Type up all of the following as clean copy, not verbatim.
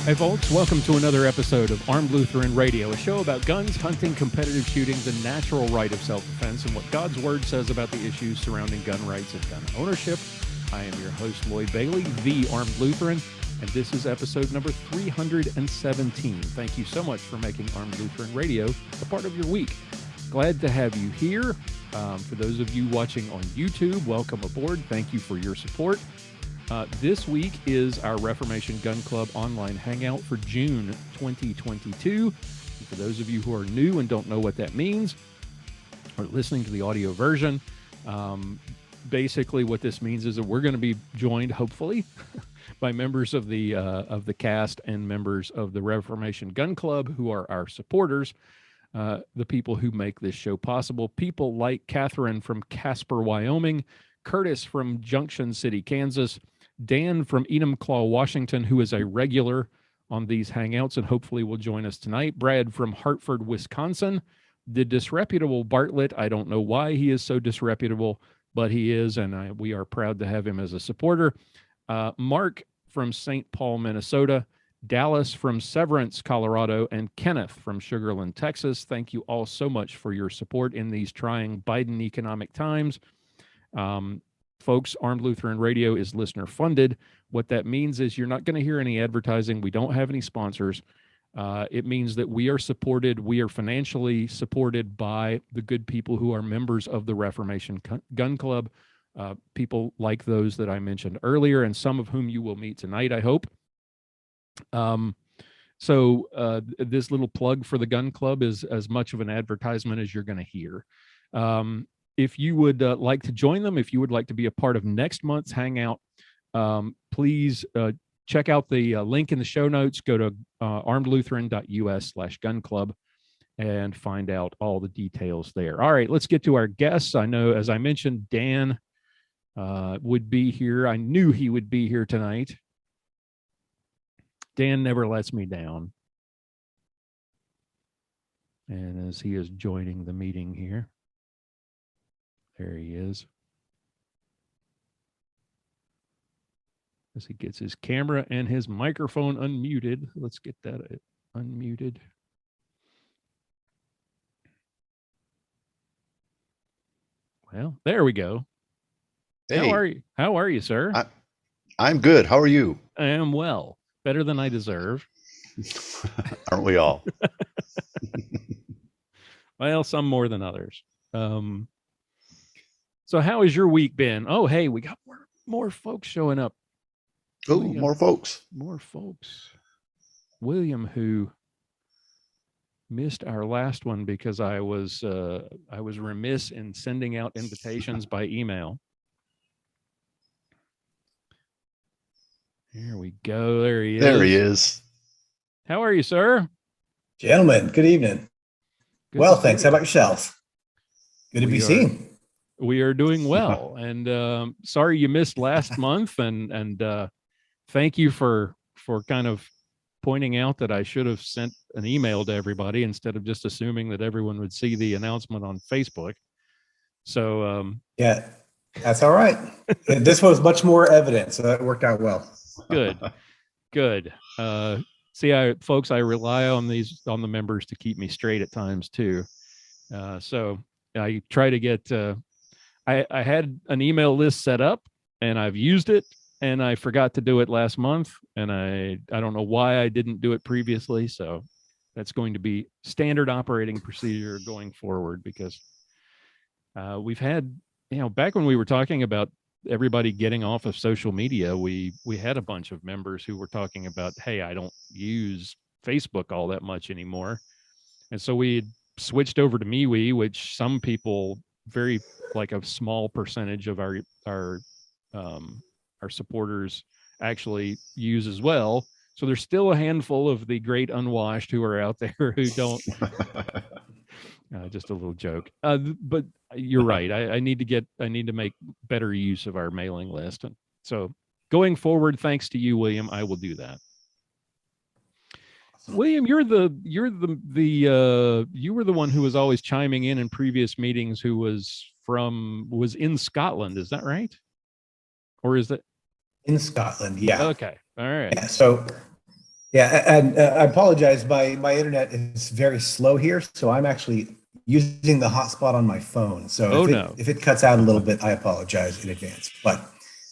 Hey folks, welcome to another episode of Armed Lutheran Radio, a show about guns, hunting, competitive shooting, the natural right of self-defense, and what God's Word says about the issues surrounding gun rights and gun ownership. I am your host, Lloyd Bailey, the Armed Lutheran, and this is episode number 317. Thank you so much for making Armed Lutheran Radio a part of your week. Glad to have you here. For those of you watching on YouTube, welcome aboard. Thank you for your support. This week is our Reformation Gun Club Online Hangout for June 2022. And for those of you who are new and don't know what that means, or listening to the audio version, basically what this means is that we're going to be joined, hopefully, by members of the cast and members of the Reformation Gun Club who are our supporters, the people who make this show possible. People like Katherine from Casper, Wyoming, Curtis from Junction City, Kansas, Dan from Enumclaw, Washington, who is a regular on these hangouts and hopefully will join us tonight. Brad from Hartford, Wisconsin. The Disreputable Bartlett. I don't know why he is so disreputable, but he is, and we are proud to have him as a supporter. Marc from St. Paul, Minnesota. Dallas from Severance, Colorado, and Kenneth from Sugar Land, Texas. Thank you all so much for your support in these trying Biden economic times. Folks, Armed Lutheran Radio is listener funded. What that means is you're not going to hear any advertising. We don't have any sponsors. It means that we are supported. We are financially supported by the good people who are members of the Reformation Gun Club, people like those that I mentioned earlier, and some of whom you will meet tonight, I hope. So this little plug for the Gun Club is as much of an advertisement as you're going to hear. If you would like to join them, if you would like to be a part of next month's Hangout, please check out the link in the show notes. Go to armedlutheran.us/gun club and find out all the details there. All right, let's get to our guests. I know, as I mentioned, Dan would be here. I knew he would be here tonight. Dan never lets me down. And as he is joining the meeting here, there he is. As he gets his camera and his microphone unmuted. Let's get that unmuted. Well, there we go. Hey. How are you, sir? I'm good. How are you? I am well. Better than I deserve. Aren't we all? Well, some more than others. So how has your week been? Oh, hey, we got more folks showing up. Oh, more folks. More folks. William, who missed our last one because I was remiss in sending out invitations by email. Here we go. There he is. There he is. How are you, sir? Gentlemen, good evening. Good well, thanks. How about yourselves? Good to be seen. We are doing well. And sorry you missed last month. And thank you for kind of pointing out that I should have sent an email to everybody instead of just assuming that everyone would see the announcement on Facebook. So yeah, that's all right. This was much more evidence, so that worked out well. Good. See, folks, I rely on the members to keep me straight at times too. So I try to get. I had an email list set up, and I've used it, and I forgot to do it last month, and I don't know why I didn't do it previously. So that's going to be standard operating procedure going forward, because we've had, back when we were talking about everybody getting off of social media, we had a bunch of members who were talking about, hey, I don't use Facebook all that much anymore. And so we switched over to MeWe, which some people, very like a small percentage of our supporters actually use as well. So there's still a handful of the great unwashed who are out there who don't. Just a little joke. But you're right. I need to make better use of our mailing list. And so going forward, thanks to you, William, I will do that. Awesome. William, you were the one who was always chiming in previous meetings, who was in Scotland. Is that right? Or is that in Scotland? Yeah. Okay. All right. Yeah, so Yeah, and I apologize. My internet is very slow here, so I'm actually using the hotspot on my phone. So Oh no. if it cuts out a little bit, I apologize in advance. But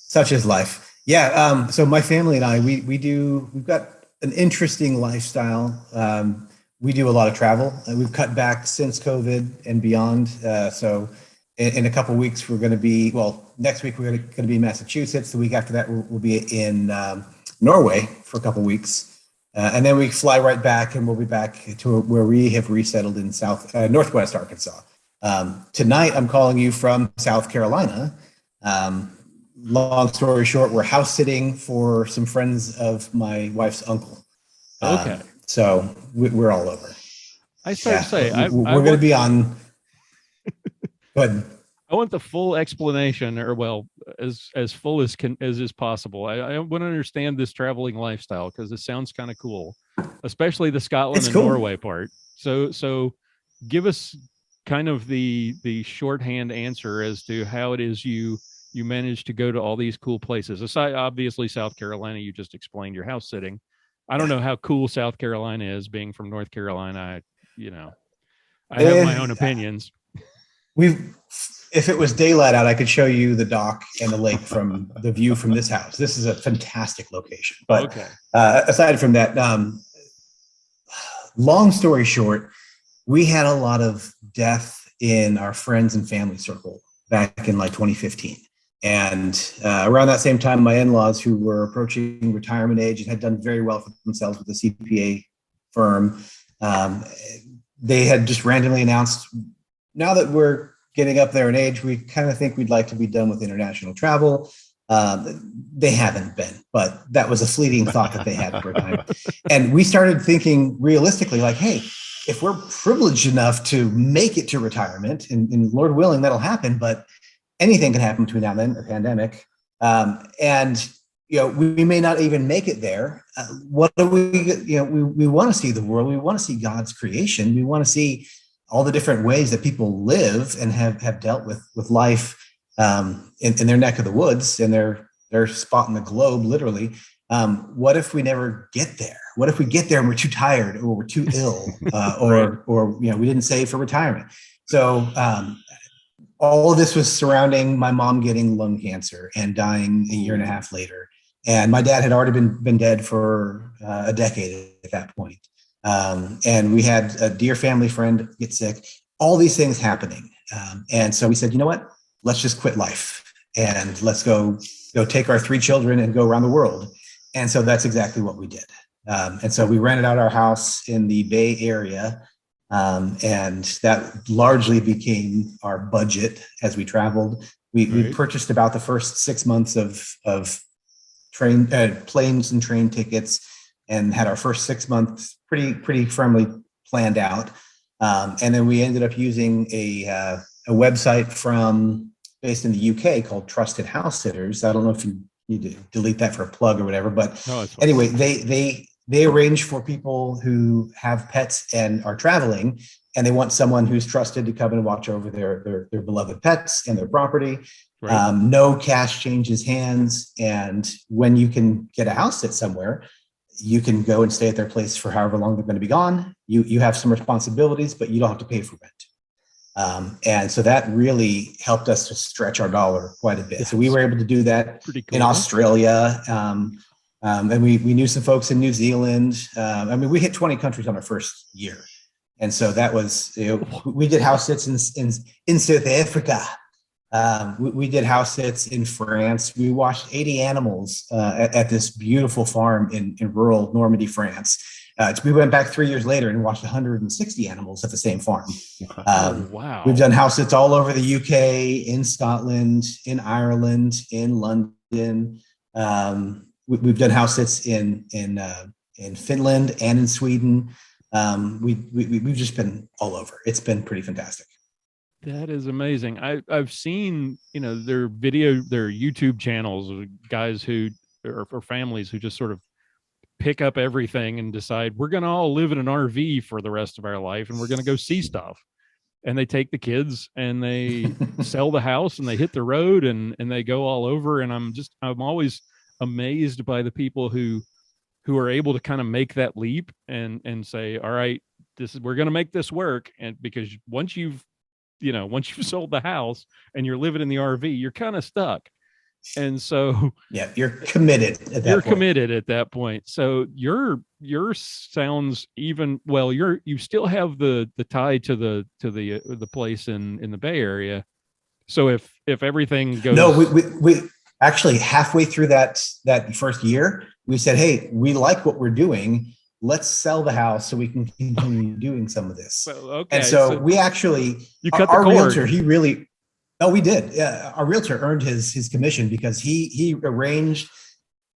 such is life. Yeah. So my family and I, we've got an interesting lifestyle. We do a lot of travel. We've cut back since COVID and beyond. So in a couple of weeks, we're going to be, well, next week we're going to be in Massachusetts. The week after that, we'll be in Norway for a couple of weeks. And then we fly right back, and we'll be back to where we have resettled in Northwest Arkansas. Tonight, I'm calling you from South Carolina. Long story short, we're house sitting for some friends of my wife's uncle. Okay. So we're all over. I started to say, we're going to be on. Go ahead. I want the full explanation, or well, as full as is possible. I want to understand this traveling lifestyle because it sounds kind of cool, especially the Scotland and Norway part. So give us kind of the shorthand answer as to how it is you managed to go to all these cool places. Aside, obviously, South Carolina, you just explained your house sitting. I don't know how cool South Carolina is, being from North Carolina. I have my own opinions. If it was daylight out, I could show you the dock and the lake from the view from this house. This is a fantastic location. But okay. Aside from that, long story short, we had a lot of death in our friends and family circle back in like 2015. And around that same time, my in-laws, who were approaching retirement age and had done very well for themselves with a CPA firm, they had just randomly announced, now that we're getting up there in age, we kind of think we'd like to be done with international travel. They haven't been, but that was a fleeting thought that they had for a time. And we started thinking realistically, like, hey, if we're privileged enough to make it to retirement, and Lord willing, that'll happen, but anything can happen between now and then, a pandemic. And we may not even make it there. What do we want to see the world. We want to see God's creation. We want to see all the different ways that people live and have dealt with life in their neck of the woods, in their spot in the globe, literally. What if we never get there? What if we get there and we're too tired, or we're too ill, or we didn't save for retirement? So all of this was surrounding my mom getting lung cancer and dying a year and a half later. And my dad had already been dead for a decade at that point. And we had a dear family friend get sick, all these things happening. And so we said, you know what, let's just quit life and let's go take our 3 children and go around the world. And so that's exactly what we did. And so we rented out our house in the Bay Area. And that largely became our budget as we traveled. We purchased about the first 6 months of planes and train tickets, and had our first 6 months pretty firmly planned out. And then we ended up using a website based in the UK called Trusted House Sitters. I don't know if you need to delete that for a plug or whatever, but anyway, they arrange for people who have pets and are traveling, and they want someone who's trusted to come and watch over their beloved pets and their property. Right. No cash changes hands. And when you can get a house sit somewhere, you can go and stay at their place for however long they're going to be gone. You have some responsibilities, but you don't have to pay for rent. And so that really helped us to stretch our dollar quite a bit. So we were able to do that in Australia. And we knew some folks in New Zealand. We hit 20 countries on our first year. And so that was, we did house sits in South Africa. We did house sits in France. We watched 80 animals at this beautiful farm in rural Normandy, France. We went back 3 years later and watched 160 animals at the same farm. Wow. We've done house sits all over the UK, in Scotland, in Ireland, in London. We've done house sits in Finland and in Sweden. We've just been all over. It's been pretty fantastic. That is amazing. I've seen, their YouTube channels of guys who or families who just sort of pick up everything and decide we're going to all live in an RV for the rest of our life and we're going to go see stuff. And they take the kids and they sell the house and they hit the road and they go all over. And I'm always amazed by the people who who are able to kind of make that leap and say, all right, we're going to make this work. And because once you've sold the house and you're living in the RV, you're kind of stuck. And so yeah, you're committed at that you're point. committed at that point. So your sounds even, well, you still have the tie to the place in the Bay Area. So if everything goes, no, we actually halfway through that first year, we said, hey, we like what we're doing. Let's sell the house so we can continue doing some of this. well, okay, and so we actually, you cut our the cord. realtor, he really, no, we did. Our realtor earned his commission because he arranged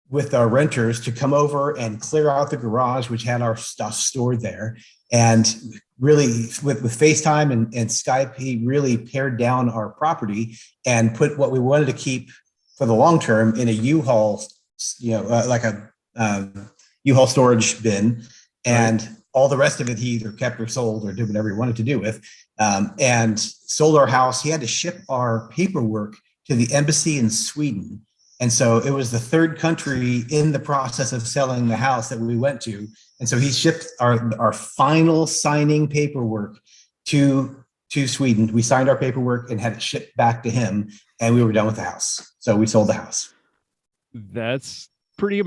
with our renters to come over and clear out the garage, which had our stuff stored there. And really with FaceTime and Skype, he really pared down our property and put what we wanted to keep for the long term in a U-Haul, like a U-Haul storage bin. And right. All the rest of it, he either kept or sold or did whatever he wanted to do with, and sold our house. He had to ship our paperwork to the embassy in Sweden. And so it was the third country in the process of selling the house that we went to. And so he shipped our final signing paperwork to Sweden. We signed our paperwork and had it shipped back to him, and we were done with the house. So we sold the house. That's pretty,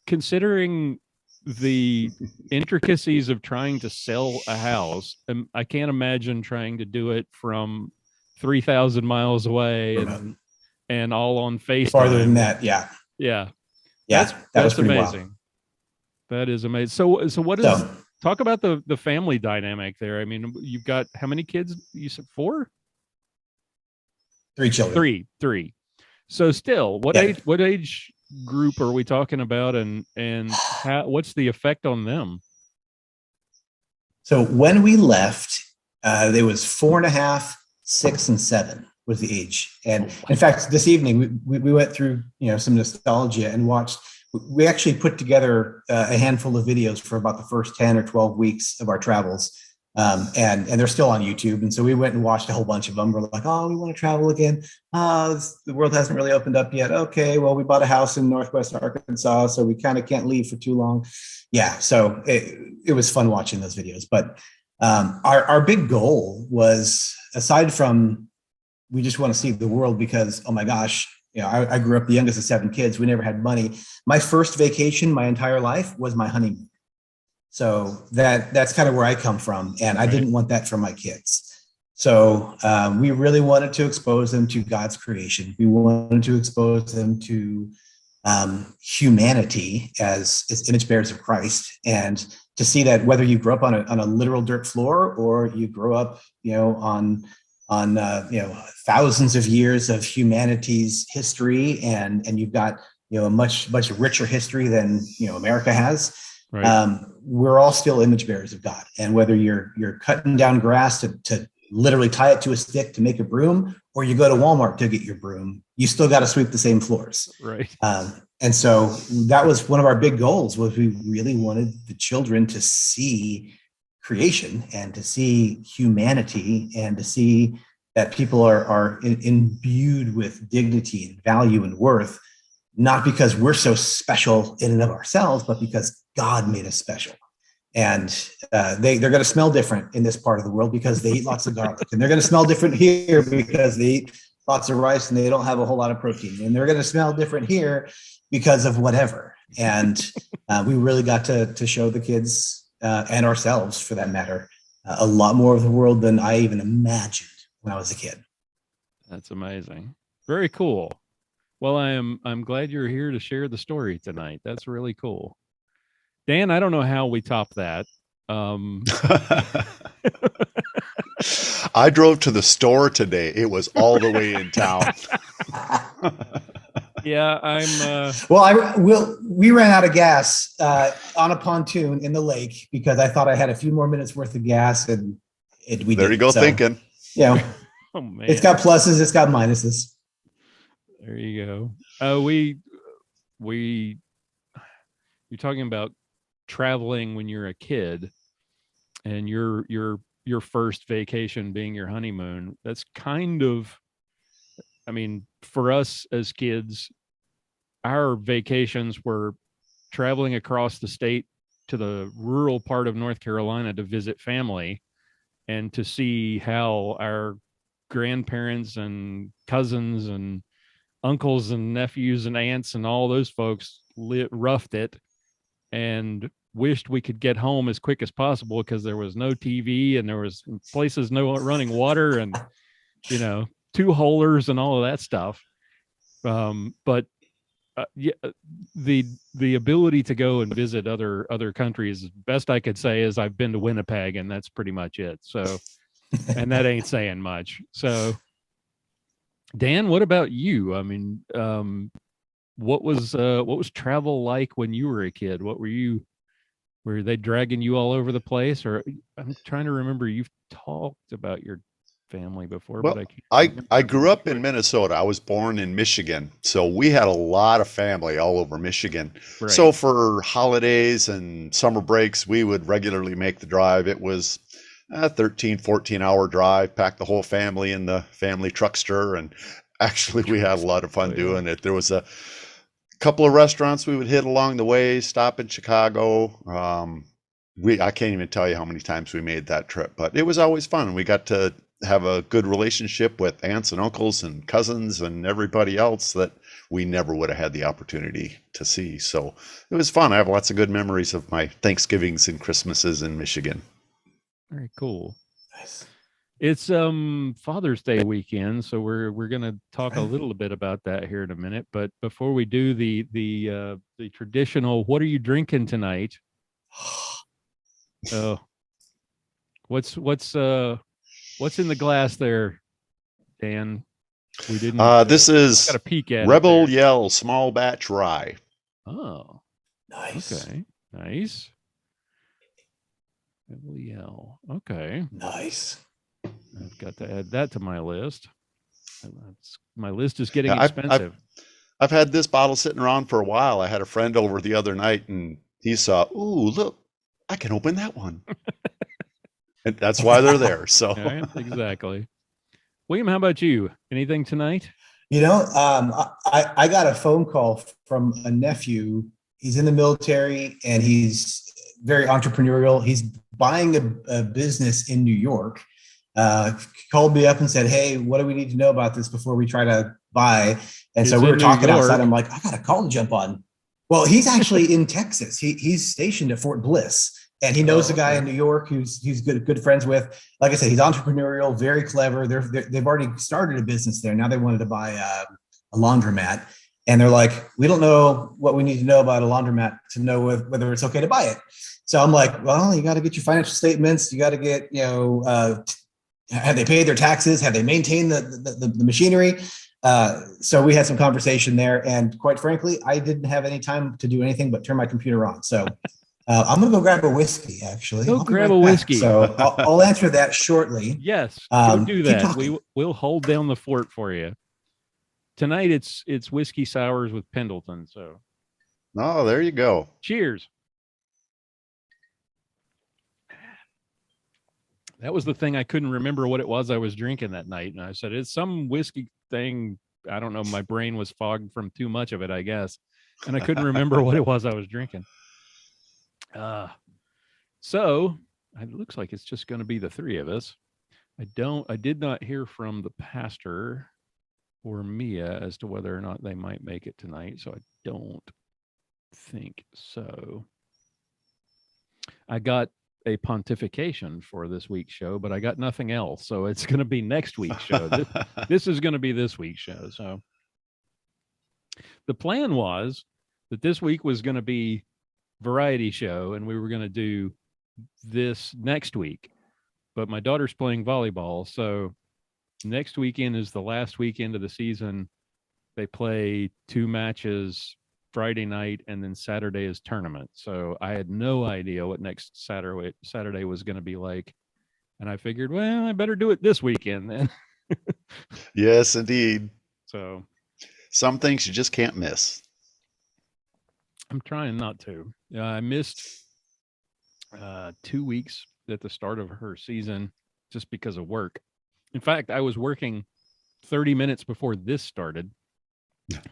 considering the intricacies of trying to sell a house. I can't imagine trying to do it from 3,000 miles away and all on FaceTime. Farther than that, yeah. That's amazing. Wild. That is amazing. So what is? Talk about the family dynamic there. I mean, you've got how many kids? You said 4? 3 children. Three. So still, what age group are we talking about, and what's the effect on them? So when we left, there was 4.5, 6, and 7 was the age. And in fact, this evening we went through some nostalgia and watched. We actually put together a handful of videos for about the first 10 or 12 weeks of our travels. And they're still on YouTube. And so we went and watched a whole bunch of them. We're like, oh, we want to travel again. The world hasn't really opened up yet. Okay, well, we bought a house in Northwest Arkansas, so we kind of can't leave for too long. Yeah, so it was fun watching those videos. But our big goal was, aside from we just want to see the world because, oh my gosh, I grew up the youngest of 7 kids. We never had money. My first vacation my entire life was my honeymoon. So that's kind of where I come from. And I didn't want that for my kids. So we really wanted to expose them to God's creation. We wanted to expose them to humanity as image bearers of Christ, and to see that whether you grow up on a literal dirt floor or you grow up, on thousands of years of humanity's history, and you've got, a much richer history than, America has. Right. We're all still image bearers of God. And whether you're cutting down grass to literally tie it to a stick to make a broom, or you go to Walmart to get your broom, you still got to sweep the same floors. Right. And so that was one of our big goals, was we really wanted the children to see creation and to see humanity and to see that people are imbued with dignity and value and worth, not because we're so special in and of ourselves, but because God made us special. And they're going to smell different in this part of the world because they eat lots of garlic. And they're going to smell different here because they eat lots of rice and they don't have a whole lot of protein. And they're going to smell different here because of whatever. And we really got to show the kids and ourselves, for that matter, a lot more of the world than I even imagined when I was a kid. That's amazing. Very cool. Well, I'm glad you're here to share the story tonight. That's really cool. Dan, I don't know how we top that. I drove to the store today. It was all the way in town. Yeah, I'm. We ran out of gas on a pontoon in the lake because I thought I had a few more minutes worth of gas, and we there you go, thinking. Oh man, it's got pluses, it's got minuses. There you go. You're talking about traveling when you're a kid, and your first vacation being your honeymoon. That's kind of, I mean, for us as kids, our vacations were traveling across the state to the rural part of North Carolina to visit family and to see how our grandparents and cousins and uncles and nephews and aunts and all those folks roughed it and wished we could get home as quick as possible because there was no TV and there was places no running water and, you know, two-holers and all of that stuff. But yeah, the ability to go and visit other countries, best I could say is I've been to Winnipeg, and that's pretty much it. So, and that ain't saying much. So, Dan, what about you? I mean, what was travel like when you were a kid? Were they dragging you all over the place? Or I'm trying to remember, you've talked about your family before, Well, but I can't I grew up in Minnesota. I was born in Michigan, so we had a lot of family all over Michigan. Right. So for holidays and summer breaks, we would regularly make the drive. It was a 13, 14-hour drive, pack the whole family in the family truckster, and actually we had a lot of fun doing it. There was a couple of restaurants we would hit along the way, stop in Chicago. I can't even tell you how many times we made that trip, but it was always fun. We got to have a good relationship with aunts and uncles and cousins and everybody else that we never would have had the opportunity to see. So it was fun. I have lots of good memories of my Thanksgivings and Christmases in Michigan. Very cool. Nice. It's Father's Day weekend, so we're gonna talk a little bit about that here in a minute. But before we do the traditional, what are you drinking tonight? Oh, what's in the glass there, Dan? We didn't. This is got a peek at Rebel Yell Small Batch Rye. Oh, Nice. okay, nice. Rebel Yell. Okay, Nice. I've got to add that to my list. My list is getting Yeah, expensive. I've had this bottle sitting around for a while. I had a friend over the other night, and he saw, "Ooh, look, I can open that one." And that's why they're there. So Yeah, exactly. William, how about you? Anything tonight? You know, I got a phone call from a nephew. He's in the military and he's very entrepreneurial. He's buying a business in New York. Called me up and said, "Hey, what do we need to know about this before we try to buy?" And so we were talking outside. I'm like, I got a call to jump on. Well, he's actually in Texas. He's stationed at Fort Bliss. And he knows a guy in New York who's good friends with. Like I said, he's entrepreneurial, very clever. They've already started a business there. Now they wanted to buy a laundromat. And they're like, we don't know what we need to know about a laundromat to know whether it's okay to buy it. So I'm like, well, you got to get your financial statements. You got to get, have they paid their taxes? Have they maintained the machinery? So we had some conversation there. And quite frankly, I didn't have any time to do anything but turn my computer on. So I'm going to go grab a whiskey, actually. Go grab a whiskey. So I'll answer that shortly. Yes, go do that. We'll hold down the fort for you. Tonight it's whiskey sours with Pendleton. So, oh, there you go. Cheers. That was the thing. I couldn't remember what it was I was drinking that night. And I said, it's some whiskey thing. I don't know. My brain was fogged from too much of it, I guess. And I couldn't remember what it was I was drinking. So it looks like it's just going to be the three of us. I did not hear from the pastor or Mia as to whether or not they might make it tonight. So I don't think so. I got a pontification for this week's show, but I got nothing else. So it's going to be next week's show. This is going to be this week's show. So the plan was that this week was going to be variety show and we were going to do this next week, but my daughter's playing volleyball. So next weekend is the last weekend of the season. They play 2 matches Friday night, and then Saturday is tournament. So I had no idea what next Saturday was going to be like. And I figured, well, I better do it this weekend then. Yes, indeed. So some things you just can't miss. I'm trying not to. I missed 2 weeks at the start of her season just because of work. In fact, I was working 30 minutes before this started.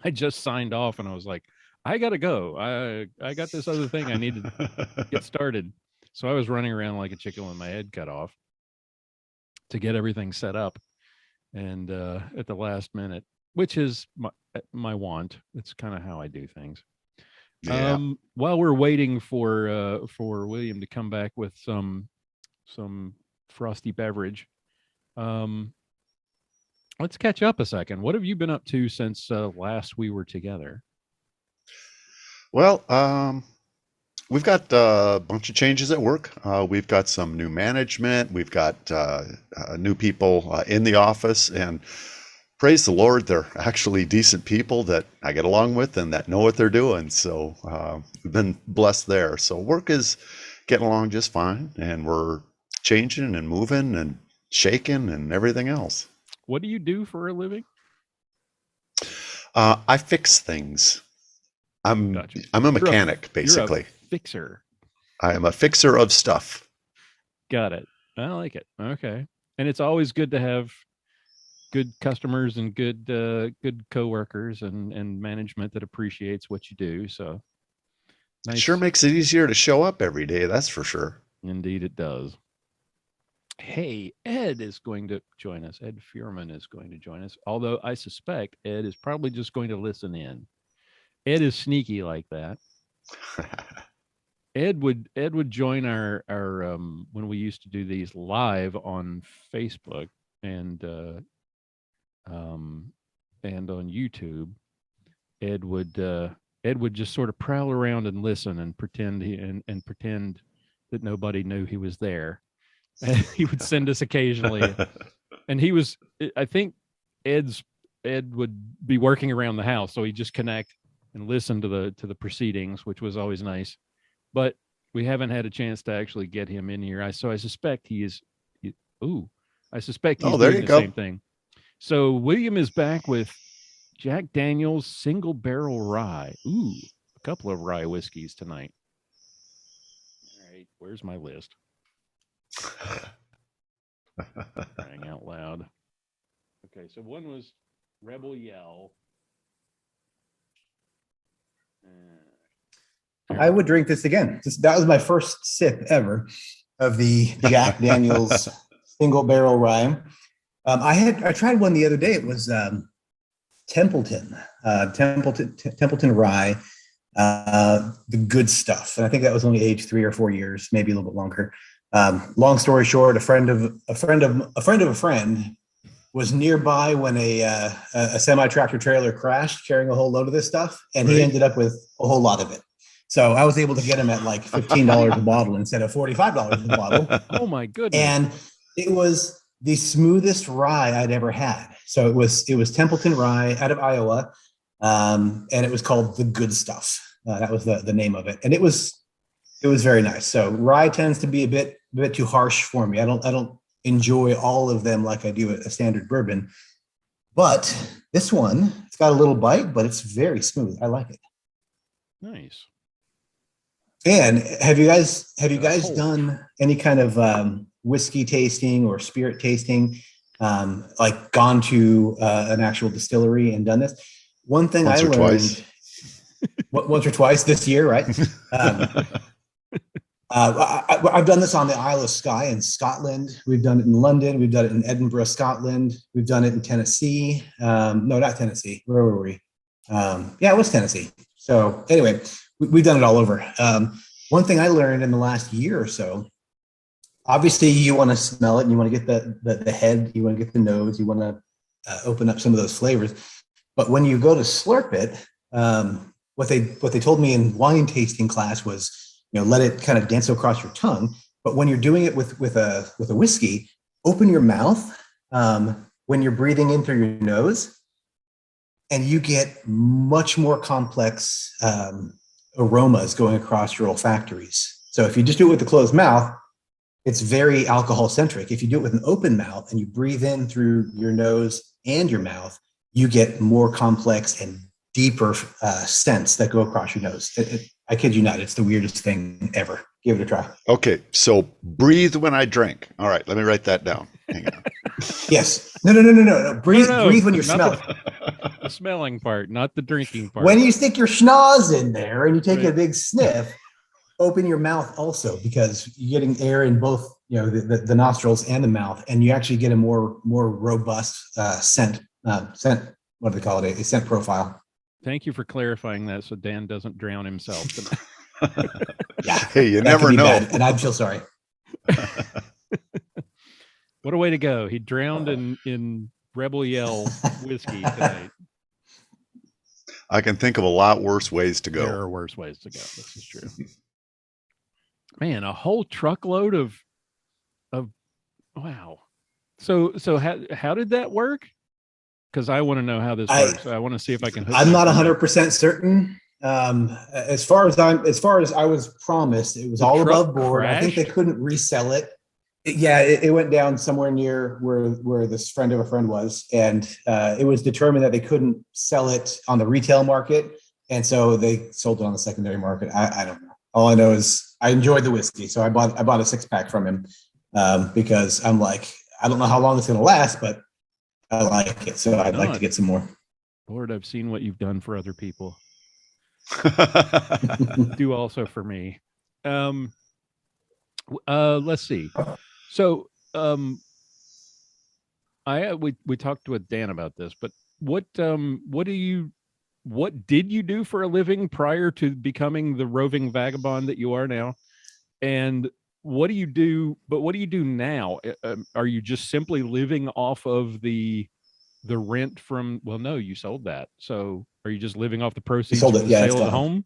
I just signed off and I was like, I got to go. I got this other thing I need to get started. So I was running around like a chicken with my head cut off to get everything set up. And at the last minute, which is my want. It's kind of how I do things. Yeah. While we're waiting for William to come back with some frosty beverage, let's catch up a second. What have you been up to since last we were together? Well, we've got a bunch of changes at work. We've got some new management. We've got new people in the office, and praise the Lord, they're actually decent people that I get along with and that know what they're doing. So we've been blessed there. So work is getting along just fine, and we're changing and moving and shaking and everything else. What do you do for a living? I fix things. Gotcha. I'm a mechanic, basically. You're a fixer. I am a fixer of stuff. Got it. I like it. Okay. And it's always good to have good customers and good coworkers and management that appreciates what you do. So nice. It sure makes it easier to show up every day. That's for sure. Indeed, it does. Hey, Ed is going to join us. Ed Fuhrmann is going to join us. Although I suspect Ed is probably just going to listen in. Ed is sneaky like that. Ed would join our when we used to do these live on Facebook and on YouTube. Ed would just sort of prowl around and listen and pretend pretend that nobody knew he was there. And he would send us occasionally, and I think Ed would be working around the house, so he'd just connect and listen to the proceedings, which was always nice. But we haven't had a chance to actually get him in here. I suspect he's doing the same thing. So William is back with Jack Daniel's Single Barrel Rye. Ooh, a couple of rye whiskeys tonight. All right, where's my list? Crying out loud. Okay, so one was Rebel Yell. I would drink this again. That was my first sip ever of the Jack Daniel's Single Barrel Rye. I tried one the other day. It was Templeton Rye, the good stuff, and I think that was only aged 3 or 4 years, maybe a little bit longer. Long story short, a friend of a friend was nearby when a semi-tractor trailer crashed carrying a whole load of this stuff, and he ended up with a whole lot of it. So I was able to get him at like $15 a bottle instead of $45 a bottle. Oh my goodness. And it was the smoothest rye I'd ever had. So it was Templeton Rye out of Iowa, and it was called The Good Stuff. That was the name of it. And it was very nice. So rye tends to be a bit too harsh for me. I don't enjoy all of them like I do a standard bourbon. But this one, it's got a little bite, but it's very smooth. I like it. Nice. And have you guys done any kind of whiskey tasting or spirit tasting, like gone to an actual distillery and done this? One thing I learned once or twice this year, right? I've done this on the Isle of Skye in Scotland. We've done it in London. We've done it in Edinburgh, Scotland. We've done it in Tennessee. No, not Tennessee. Where were we? Yeah, it was Tennessee. So anyway, we've done it all over. One thing I learned in the last year or so, obviously you want to smell it and you want to get the head, you want to get the nose, you want to open up some of those flavors. But when you go to slurp it, what they told me in wine tasting class was, let it kind of dance across your tongue. But when you're doing it with a whiskey, open your mouth when you're breathing in through your nose, and you get much more complex aromas going across your olfactories. So if you just do it with the closed mouth, it's very alcohol centric. If you do it with an open mouth and you breathe in through your nose and your mouth, you get more complex and deeper scents that go across your nose. I kid you not, it's the weirdest thing ever. Give it a try. Okay, so breathe when I drink. All right, let me write that down. Hang on. Yes. No. Breathe when you're smelling. smelling part, not the drinking part. When you stick your schnoz in there and you take Right. a big sniff, open your mouth also, because you're getting air in both, the nostrils and the mouth, and you actually get a more robust scent. What do they call it? A scent profile. Thank you for clarifying that, so Dan doesn't drown himself. Yeah. Hey, you That never could be know. bad, and I feel sorry. What a way to go! He drowned in Rebel Yell whiskey tonight. I can think of a lot worse ways to go. There are worse ways to go. This is true. Man, a whole truckload of wow. So how did that work? Because I want to know how this works. I want to see if I can. I'm not 100% certain. As far as I was promised, it was all above board. Crashed? I think they couldn't resell it. It went down somewhere near where this friend of a friend was, and it was determined that they couldn't sell it on the retail market, and so they sold it on the secondary market. I don't know. All I know is I enjoyed the whiskey, so I bought a 6-pack from him because I'm like, I don't know how long it's going to last, but I like it, so I'd like to get some more. Lord, I've seen what you've done for other people. Do also for me. Let's see. So, we talked with Dan about this, but what did you do for a living prior to becoming the roving vagabond that you are now? And what do you do now? Are you just simply living off of the rent from, well, no, you sold that. So are you just living off the proceeds from the sale of the home?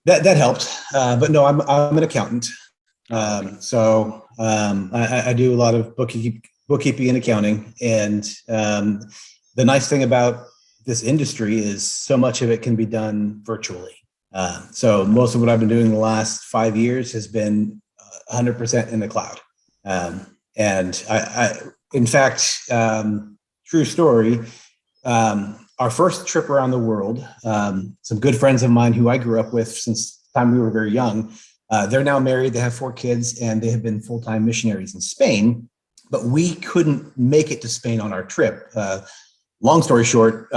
That helped. But no, I'm an accountant. So I do a lot of bookkeeping and accounting. And the nice thing about this industry is so much of it can be done virtually. So most of what I've been doing the last 5 years has been 100% in the cloud. And I in fact, true story, our first trip around the world, some good friends of mine who I grew up with since the time we were very young, they're now married, they have 4 kids, and they have been full-time missionaries in Spain, but we couldn't make it to Spain on our trip. Long story short,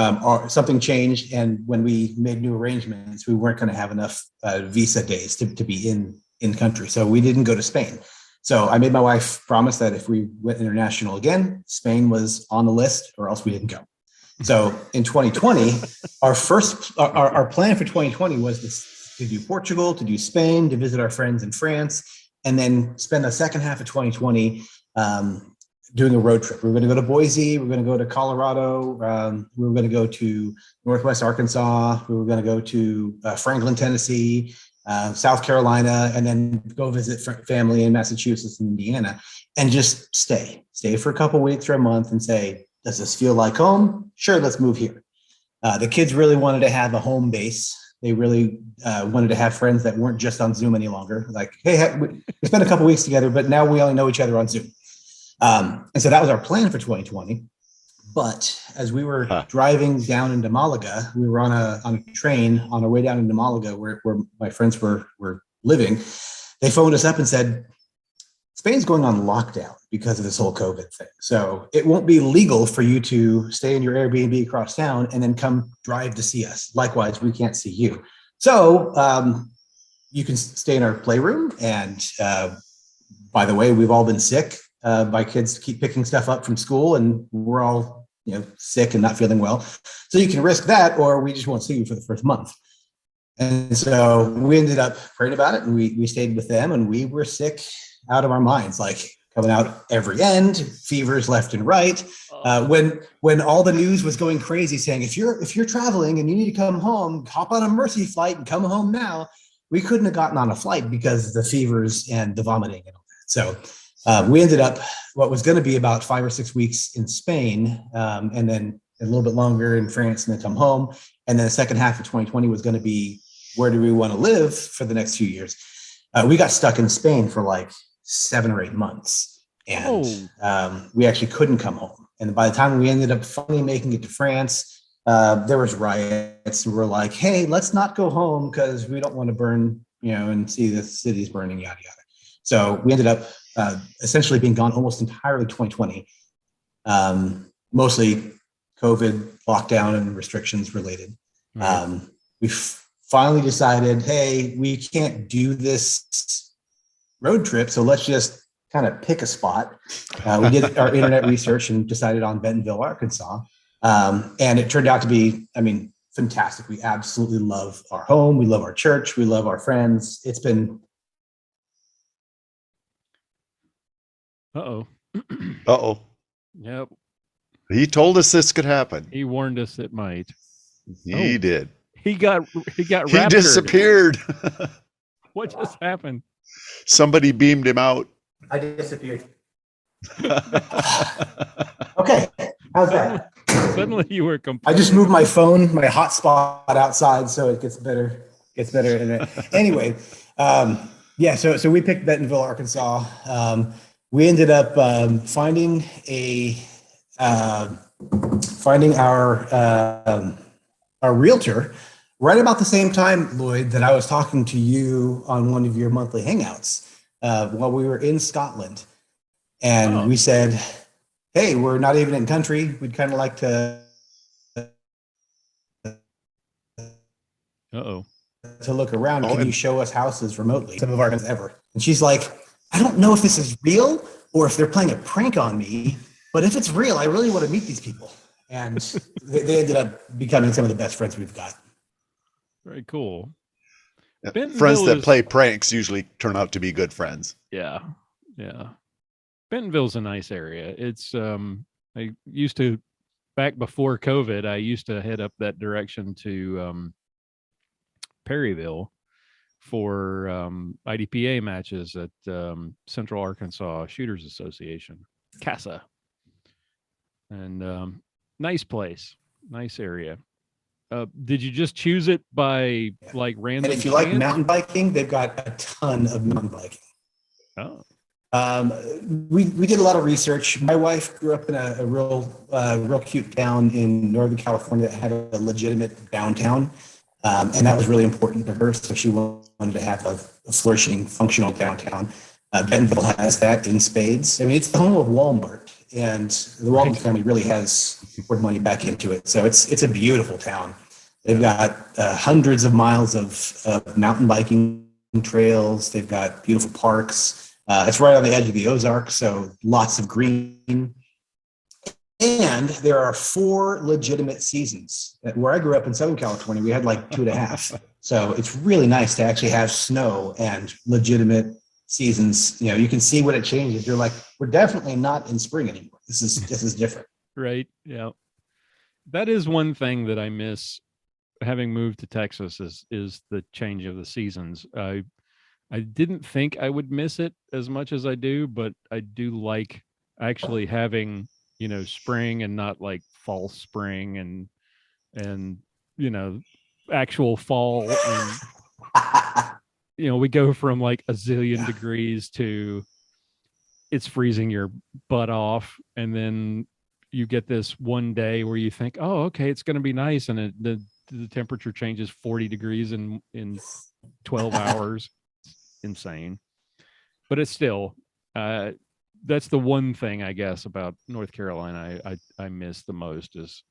something changed, and when we made new arrangements, we weren't going to have enough visa days to be in country, so we didn't go to Spain. So I made my wife promise that if we went international again, Spain was on the list, or else we didn't go. So in 2020, our plan for 2020 was to do Portugal, to do Spain, to visit our friends in France, and then spend the second half of 2020 doing a road trip. We were going to go to Boise. We were going to go to Colorado. We were going to go to Northwest Arkansas. We were going to go to Franklin, Tennessee, South Carolina, and then go visit family in Massachusetts and Indiana, and just stay for a couple of weeks or a month and say, does this feel like home? Sure, let's move here. The kids really wanted to have a home base. They really wanted to have friends that weren't just on Zoom any longer. Like, hey, we spent a couple of weeks together, but now we only know each other on Zoom. And so that was our plan for 2020. But as we were driving down into Malaga, we were on a train on our way down into Malaga, where my friends were living. They phoned us up and said, Spain's going on lockdown because of this whole COVID thing. So it won't be legal for you to stay in your Airbnb across town and then come drive to see us. Likewise, we can't see you. So you can stay in our playroom. And by the way, we've all been sick. My kids keep picking stuff up from school, and we're all sick and not feeling well. So you can risk that, or we just won't see you for the first month. And so we ended up praying about it, and we stayed with them, and we were sick out of our minds, like coming out every end, fevers left and right. When all the news was going crazy saying, if you're traveling and you need to come home, hop on a Mercy flight and come home now, we couldn't have gotten on a flight because of the fevers and the vomiting and all that. So we ended up what was going to be about 5 or 6 weeks in Spain, and then a little bit longer in France, and then come home. And then the second half of 2020 was going to be, where do we want to live for the next few years? We got stuck in Spain for like 7 or 8 months, and we actually couldn't come home. And by the time we ended up finally making it to France, there was riots, and we're like, hey, let's not go home because we don't want to burn, and see the cities burning, yada, yada. So we ended up essentially being gone almost entirely 2020, mostly COVID lockdown and restrictions related. Right. We finally decided, hey, we can't do this road trip, so let's just kind of pick a spot. We did our internet research and decided on Bentonville, Arkansas. And it turned out to be, fantastic. We absolutely love our home. We love our church. We love our friends. It's been. Uh-oh. Uh-oh. Yep. He told us this could happen. He warned us it might. He did. He got He raptured. disappeared. What just happened? Somebody beamed him out. I disappeared. Okay. How's that? Suddenly you were I just moved my phone, my hotspot outside, so it gets better internet. Anyway, so we picked Bentonville, Arkansas. We ended up finding our realtor right about the same time, Lloyd, that I was talking to you on one of your monthly hangouts while we were in Scotland. And we said, hey, we're not even in country. We'd kind of like to look around. Can you show us houses remotely? Some of our friends ever. And she's like, I don't know if this is real or if they're playing a prank on me, but if it's real, I really want to meet these people. And they ended up becoming some of the best friends we've got. Very cool. Friends that play pranks usually turn out to be good friends. Yeah. Yeah. Bentonville's a nice area. It's I used to, back before COVID, I used to head up that direction to Perryville for IDPA matches at Central Arkansas Shooters Association, CASA. And nice place, nice area. Did you just choose it by like random? And if you like mountain biking, they've got a ton of mountain biking. Oh. We did a lot of research. My wife grew up in a real cute town in Northern California that had a legitimate downtown. And that was really important to her. So she wanted to have a flourishing, functional downtown. Bentonville has that in spades. It's the home of Walmart, and the Walton family really has poured money back into it. So it's a beautiful town. They've got hundreds of miles of mountain biking trails. They've got beautiful parks. It's right on the edge of the Ozarks, so lots of green. And there are 4 legitimate seasons. Where I grew up in Southern California, we had like 2.5. So it's really nice to actually have snow and legitimate seasons. You can see when it changes. You're like, we're definitely not in spring anymore. This is different. Right. Yeah. That is one thing that I miss having moved to Texas is the change of the seasons. I didn't think I would miss it as much as I do, but I do like actually having, spring and not like false spring and actual fall. And, we go from like a zillion degrees to it's freezing your butt off. And then you get this one day where you think, oh, okay, it's going to be nice. And the temperature changes 40 degrees in 12 hours. Insane, but it's still that's the one thing I guess about North Carolina I miss the most is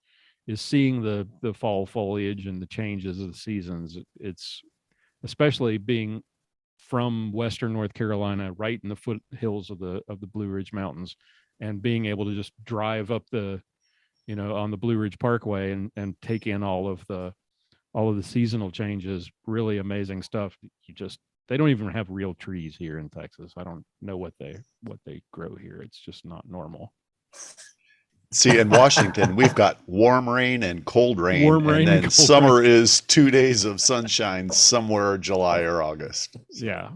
seeing the fall foliage and the changes of the seasons. It's especially being from Western North Carolina, right in the foothills of the Blue Ridge Mountains, and being able to just drive up on the Blue Ridge Parkway and take in all of the seasonal changes. Really amazing stuff. They don't even have real trees here in Texas. I don't know what they grow here. It's just not normal. See, in Washington, we've got warm rain and cold rain, and then summer is 2 days of sunshine somewhere July or August. Yeah.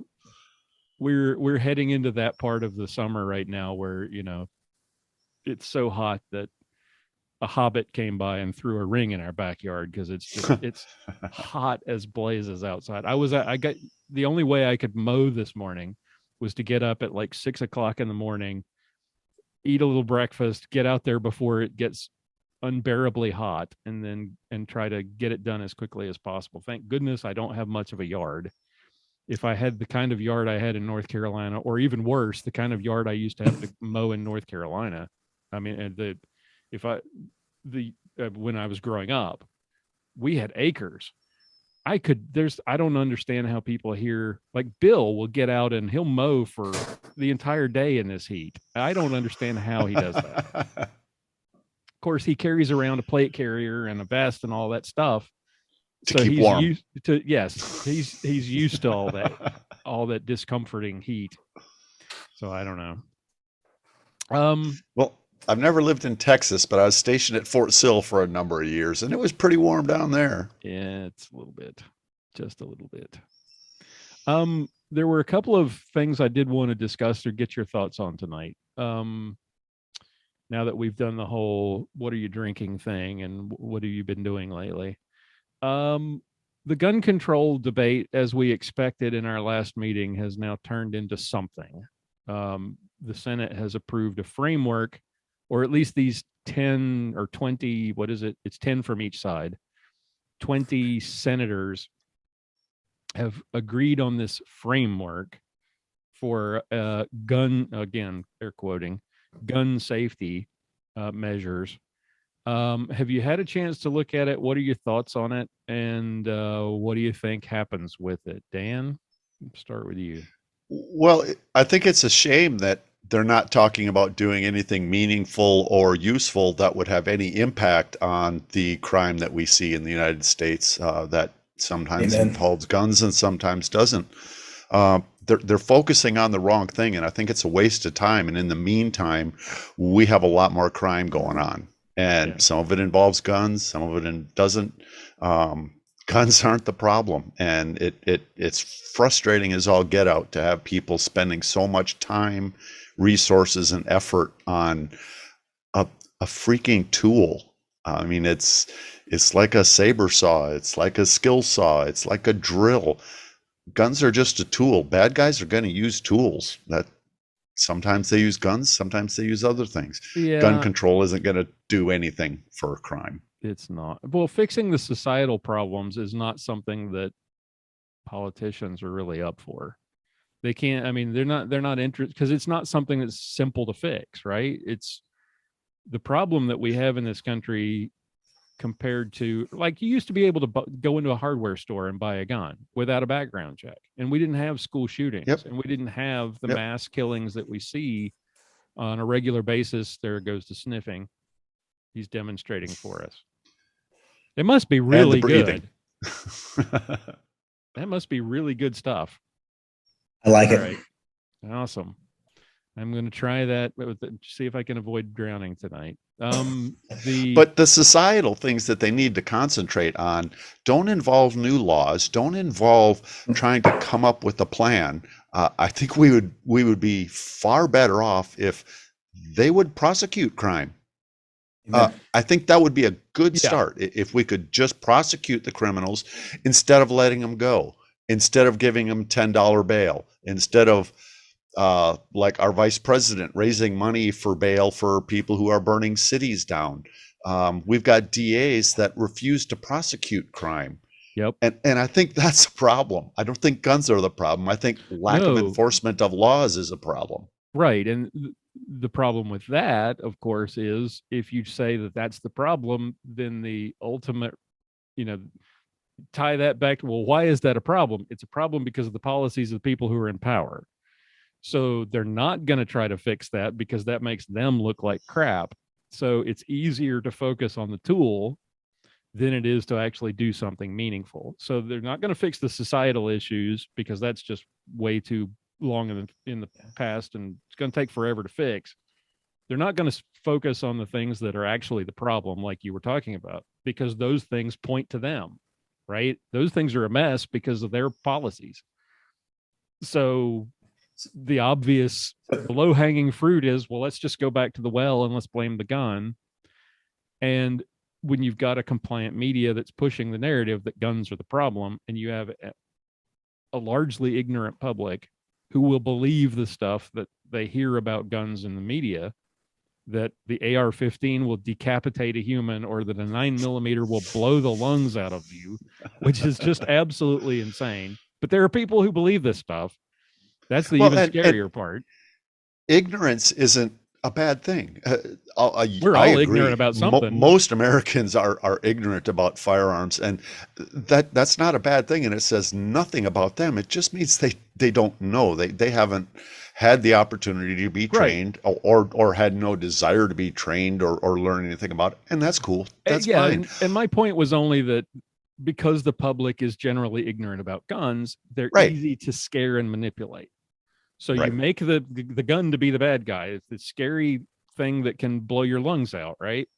We're heading into that part of the summer right now where, it's so hot that a hobbit came by and threw a ring in our backyard because it's hot as blazes outside. I got the only way I could mow this morning was to get up at like 6 o'clock in the morning, eat a little breakfast, get out there before it gets unbearably hot, and try to get it done as quickly as possible. Thank goodness I don't have much of a yard. If I had the kind of yard I had in North Carolina, or even worse, the kind of yard I used to have to mow in North Carolina, the when I was growing up. We had acres. I don't understand how people here, like Bill will get out and he'll mow for the entire day in this heat. I don't understand how he does that. Of course, he carries around a plate carrier and a vest and all that stuff. To keep warm. Used to, yes, he's used to all that discomforting heat. So I don't know. Well, I've never lived in Texas, but I was stationed at Fort Sill for a number of years, and it was pretty warm down there. Yeah, it's a little bit, just a little bit. There were a couple of things I did want to discuss or get your thoughts on tonight. Now that we've done the whole "what are you drinking" thing and what have you been doing lately? The gun control debate, as we expected in our last meeting, has now turned into something. The Senate has approved a framework, or at least these 10 or 20, what is it? It's 10 from each side. 20 senators have agreed on this framework for gun, again, air quoting, gun safety measures. Have you had a chance to look at it? What are your thoughts on it? And what do you think happens with it? Dan, start with you. Well, I think it's a shame that they're not talking about doing anything meaningful or useful that would have any impact on the crime that we see in the United States that sometimes involves guns and sometimes doesn't. They're focusing on the wrong thing, and I think it's a waste of time. And in the meantime, we have a lot more crime going on, and some of it involves guns, some of it doesn't. Guns aren't the problem, and it's frustrating as all get out to have people spending so much time, resources, and effort on a freaking tool. I mean, it's like a saber saw, it's like a skill saw, it's like a drill. Guns are just a tool. Bad guys are going to use tools. That sometimes they use guns, sometimes they use other things. Yeah. Gun control isn't going to do anything for crime. It's not. Well, fixing the societal problems is not something that politicians are really up for. They can't, I mean, they're not interested, because it's not something that's simple to fix, right? It's the problem that we have in this country compared to, like, you used to be able to go into a hardware store and buy a gun without a background check. And we didn't have school shootings, and we didn't have the mass killings that we see on a regular basis. There goes the sniffing. He's demonstrating for us. It must be really good. That must be really good stuff. I like it. Right. Awesome. I'm going to try that. See if I can avoid drowning tonight. But the societal things that they need to concentrate on don't involve new laws, don't involve trying to come up with a plan. I think we would be far better off if they would prosecute crime. I think that would be a good start if we could just prosecute the criminals instead of letting them go, instead of giving them $10 bail, instead of like our vice president raising money for bail for people who are burning cities down. We've got DAs that refuse to prosecute crime. Yep. And I think that's a problem. I don't think guns are the problem. I think lack of enforcement of laws is a problem. Right. And the problem with that, of course, is if you say that that's the problem, then the ultimate, tie that back to, well, why is that a problem? It's a problem because of the policies of the people who are in power. So they're not going to try to fix that because that makes them look like crap. So it's easier to focus on the tool than it is to actually do something meaningful. So they're not going to fix the societal issues because that's just way too long in the past, and it's going to take forever to fix. They're not going to focus on the things that are actually the problem, like you were talking about, because those things point to them, right? Those things are a mess because of their policies. So the obvious, the low-hanging fruit is, well, let's just go back to the well and let's blame the gun. And when you've got a compliant media that's pushing the narrative that guns are the problem, and you have a largely ignorant public who will believe the stuff that they hear about guns in the media, that the AR-15 will decapitate a human or that a 9mm will blow the lungs out of you, which is just absolutely insane. But there are people who believe this stuff. That's the even scarier part. Ignorance isn't a bad thing. We're I all agree. ignorant about something. Most Americans are ignorant about firearms, and that's not a bad thing. And it says nothing about them. It just means they don't know. They haven't had the opportunity to be trained, or had no desire to be trained or learn anything about it. And that's cool. That's fine. And my point was only that because the public is generally ignorant about guns, they're Right. easy to scare and manipulate. So Right. you make the gun to be the bad guy. It's the scary thing that can blow your lungs out, right?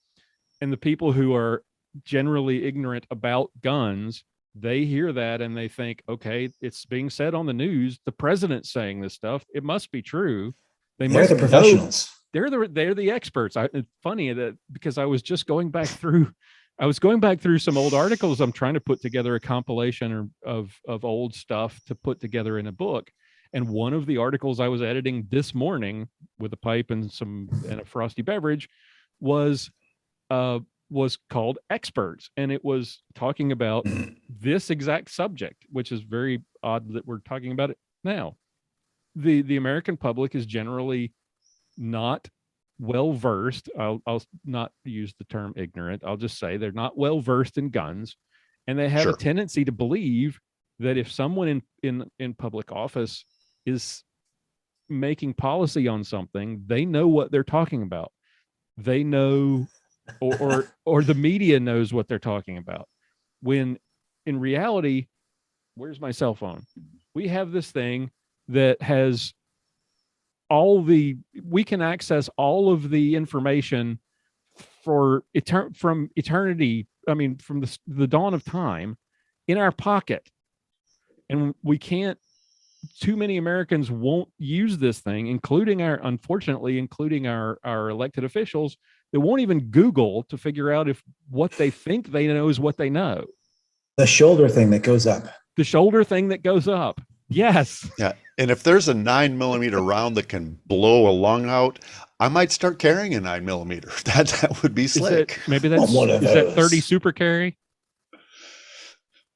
And the people who are generally ignorant about guns, they hear that and they think, okay, it's being said on the news. The president's saying this stuff. It must be true. They're the professionals. They're the experts. It's funny that because I was just going back through some old articles. I'm trying to put together a compilation of old stuff to put together in a book. And one of the articles I was editing this morning with a pipe and a frosty beverage was called Experts. And it was talking about this exact subject, which is very odd that we're talking about it now. The American public is generally not well versed. I'll not use the term ignorant. I'll just say they're not well versed in guns, and they have a tendency to believe that if someone in public office is making policy on something, they know what they're talking about. They know, or the media knows what they're talking about. When in reality, where's my cell phone? We have this thing that has we can access all of the information from eternity. I mean, from the dawn of time in our pocket. And we can't, too many Americans won't use this thing, including our elected officials. They won't even Google to figure out if what they think they know is what they know. The shoulder thing that goes up. The shoulder thing that goes up. Yes. Yeah. And if there's a 9mm round that can blow a lung out, I might start carrying a 9mm. That would be slick. Maybe that's one of is those. that 30 super carry?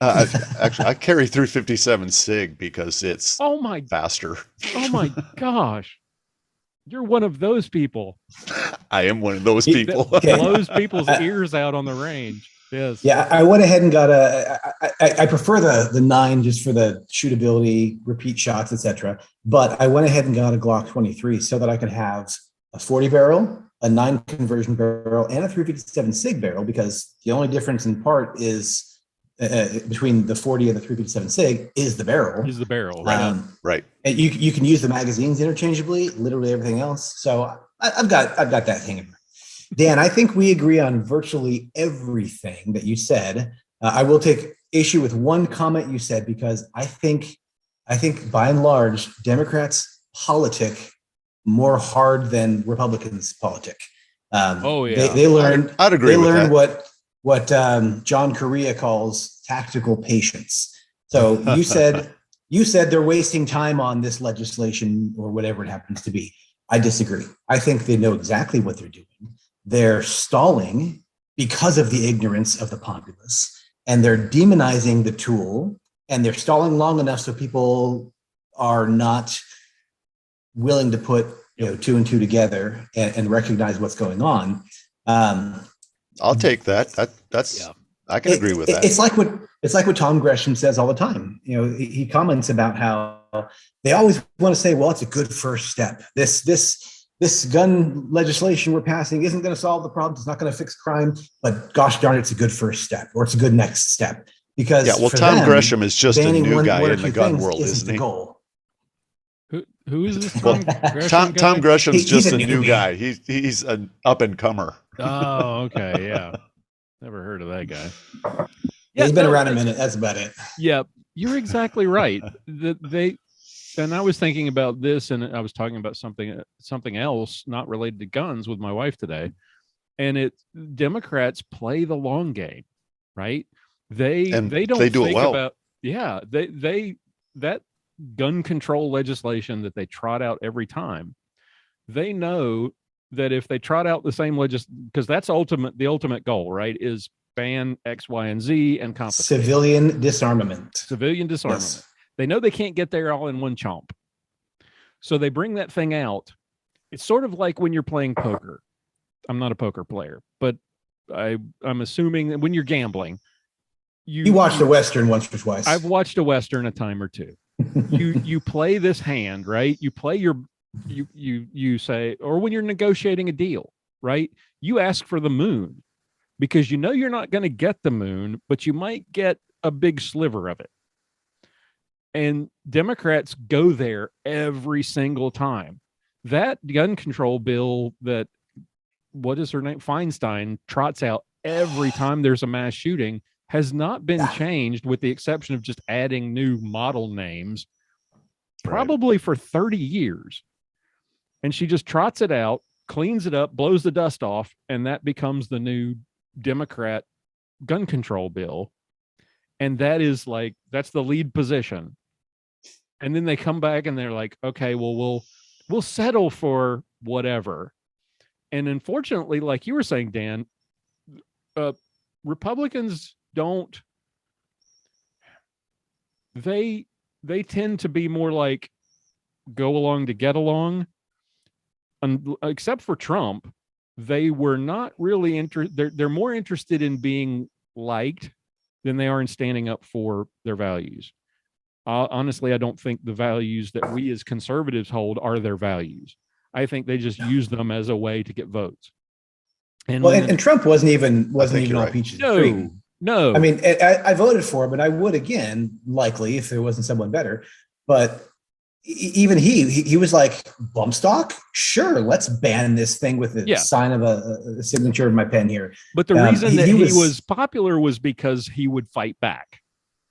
Actually, I carry 357 SIG because it's faster. Oh my gosh. You're one of those people. I am one of those people. That blows people's ears out on the range. Yes. Yeah, I went ahead and got I prefer the 9 just for the shootability, repeat shots, etc. But I went ahead and got a Glock 23 so that I could have a 40 barrel, a 9 conversion barrel, and a 357 SIG barrel, because the only difference in part is between the 40 and the 357 SIG is the barrel. Is the barrel, right? Right. And you can use the magazines interchangeably, literally everything else. So I've got that hanging. Dan, I think we agree on virtually everything that you said. I will take issue with one comment you said, because I think by and large, Democrats politic more hard than Republicans politic. They learn. I'd agree. They with learn that. what John Correa calls tactical patience. So you said they're wasting time on this legislation or whatever it happens to be. I disagree. I think they know exactly what they're doing. They're stalling because of the ignorance of the populace, and they're demonizing the tool, and they're stalling long enough so people are not willing to put 2 and 2 together and recognize what's going on. I'll take that. I can agree with that. It's like what Tom Gresham says all the time. He comments about how they always want to say, well, it's a good first step. This gun legislation we're passing isn't going to solve the problem. It's not going to fix crime, but gosh darn, it's a good first step, or it's a good next step. Because Tom Gresham is just a new guy in the gun world, isn't he? The goal. Who is this Tom Gresham? Tom Gresham's just a new guy. He's an up and comer. Oh, okay, yeah. Never heard of that guy. Yeah, he's been around a minute. That's about it. Yeah, you're exactly right. And I was thinking about this, and I was talking about something else not related to guns with my wife today. And Democrats play the long game, right? They don't do it well. about that gun control legislation that they trot out every time. They know that if they trot out the same because that's the ultimate goal, right? Is ban X, Y, and Z and confiscate. Civilian disarmament. Yes. They know they can't get there all in one chomp. So they bring that thing out, It's sort of like when you're playing poker. I'm not a poker player, but I'm assuming that when you're gambling, you watched a Western once or twice. I've watched a Western a time or two. You play this hand, right? You play you say, or when you're negotiating a deal, right? You ask for the moon because you know you're not going to get the moon, but you might get a big sliver of it. And Democrats go there every single time. That gun control bill that, what is her name? Feinstein trots out every time there's a mass shooting has not been changed, with the exception of just adding new model names, probably for 30 years. And she just trots it out, cleans it up, blows the dust off, and that becomes the new Democrat gun control bill. And that is like, that's the lead position. And then they come back and they're like, okay, well, we'll settle for whatever. And unfortunately, like you were saying, Dan, Republicans don't, they tend to be more like go along to get along. And except for Trump, they were not really interested. They're more interested in being liked than they are in standing up for their values. Honestly, I don't think the values that we as conservatives hold are their values. I think they just use them as a way to get votes. And Trump wasn't even all peaches and cream. No. I mean, I voted for him, and I would again, likely, if there wasn't someone better. But even he was like, bump stock? Sure, let's ban this thing with the sign of a signature of my pen here. But the reason that he was popular was because he would fight back.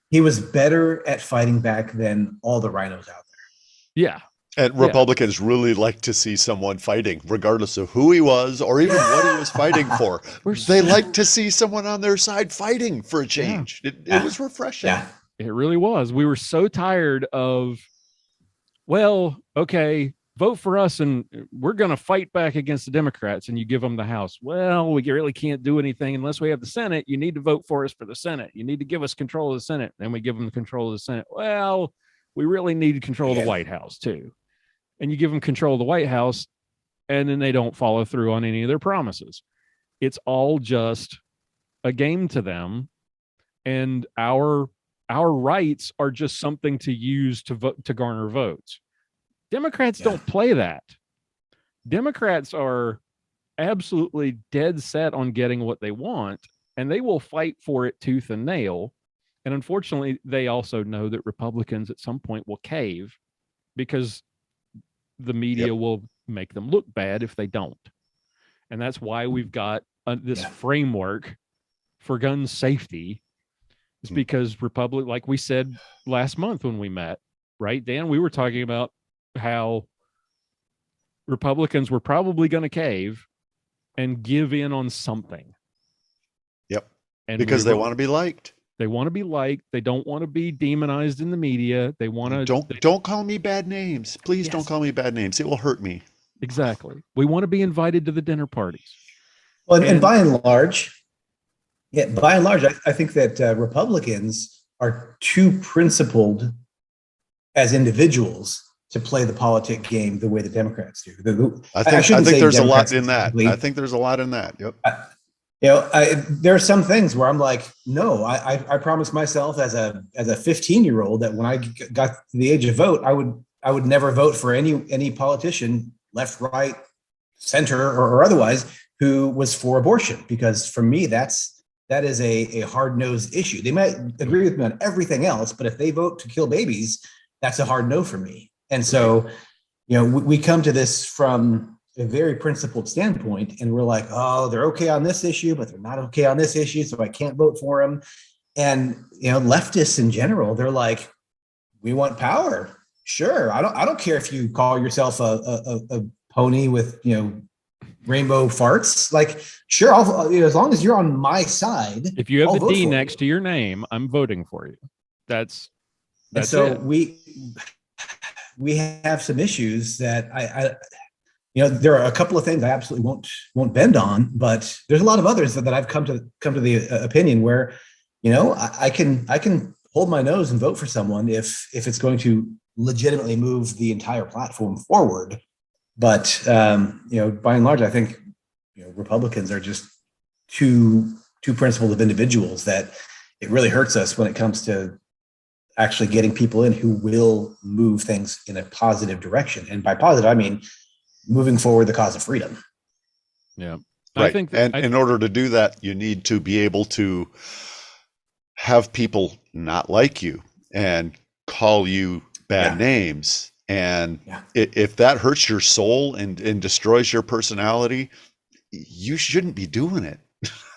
He was better at fighting back than all the rhinos out there. Yeah. And Republicans really like to see someone fighting, regardless of who he was or even what he was fighting for. They like to see someone on their side fighting for a change. Yeah. It was refreshing. Yeah. It really was. We were so tired of, well, okay, vote for us and we're going to fight back against the Democrats, and you give them the House. Well, we really can't do anything unless we have the Senate. You need to vote for us for the Senate. You need to give us control of the Senate. Then we give them the control of the Senate. Well, we really need control of the White House too. And you give them control of the White House, and then they don't follow through on any of their promises. It's all just a game to them. And our rights are just something to use to vote, to garner votes. Democrats don't play that. Democrats are absolutely dead set on getting what they want, and they will fight for it tooth and nail. And unfortunately, they also know that Republicans at some point will cave, because the media will make them look bad if they don't. And that's why we've got this framework for gun safety. It's because like we said last month when we met, right, Dan, we were talking about how Republicans were probably going to cave and give in on something. Yep. And because they want to be liked. They want to be liked. They don't want to be demonized in the media. They want to don't call me bad names. Please don't call me bad names. It will hurt me. Exactly. We want to be invited to the dinner parties. Well, and by and large, I think that Republicans are too principled as individuals to play the politic game the way the Democrats do. I think there's a lot in that. I think there's a lot in that. Yep. There are some things where I'm like, no, I promised myself as a 15-year-old that when I got to the age of vote, I would never vote for any politician, left, right, center, or otherwise, who was for abortion, because for me that is a hard-nosed issue. They might agree with me on everything else, but if they vote to kill babies, that's a hard no for me. And so, we come to this from a very principled standpoint, and we're like, oh, they're okay on this issue, but they're not okay on this issue, so I can't vote for them. And leftists in general, they're like, we want power. Sure, I don't care if you call yourself a pony with rainbow farts. Like, sure, as long as you're on my side. If you have the D next to your name, I'm voting for you. That's so it. We have some issues that there are a couple of things I absolutely won't bend on, but there's a lot of others that I've come to the opinion where, I can hold my nose and vote for someone if it's going to legitimately move the entire platform forward. But by and large, I think Republicans are just too principled of individuals that it really hurts us when it comes to actually getting people in who will move things in a positive direction. And by positive, I mean moving forward the cause of freedom. Yeah. Right. I think and in order to do that, you need to be able to have people not like you and call you bad names. And if that hurts your soul and destroys your personality, you shouldn't be doing it.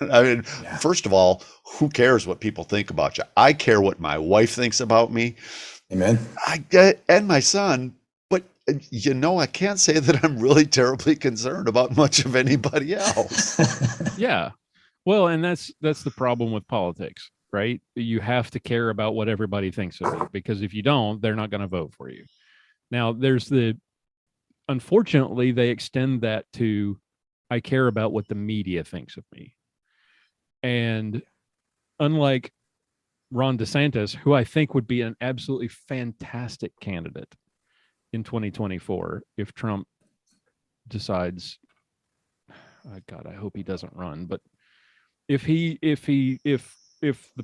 I mean, first of all, who cares what people think about you? I care what my wife thinks about me. Amen. And my son. But I can't say that I'm really terribly concerned about much of anybody else. Yeah. Well, and that's the problem with politics, right? You have to care about what everybody thinks of you, because if you don't, they're not going to vote for you. Now, unfortunately, they extend that to, I care about what the media thinks of me. And unlike Ron DeSantis, who I think would be an absolutely fantastic candidate in 2024 if Trump decides, God, I hope he doesn't run, but if the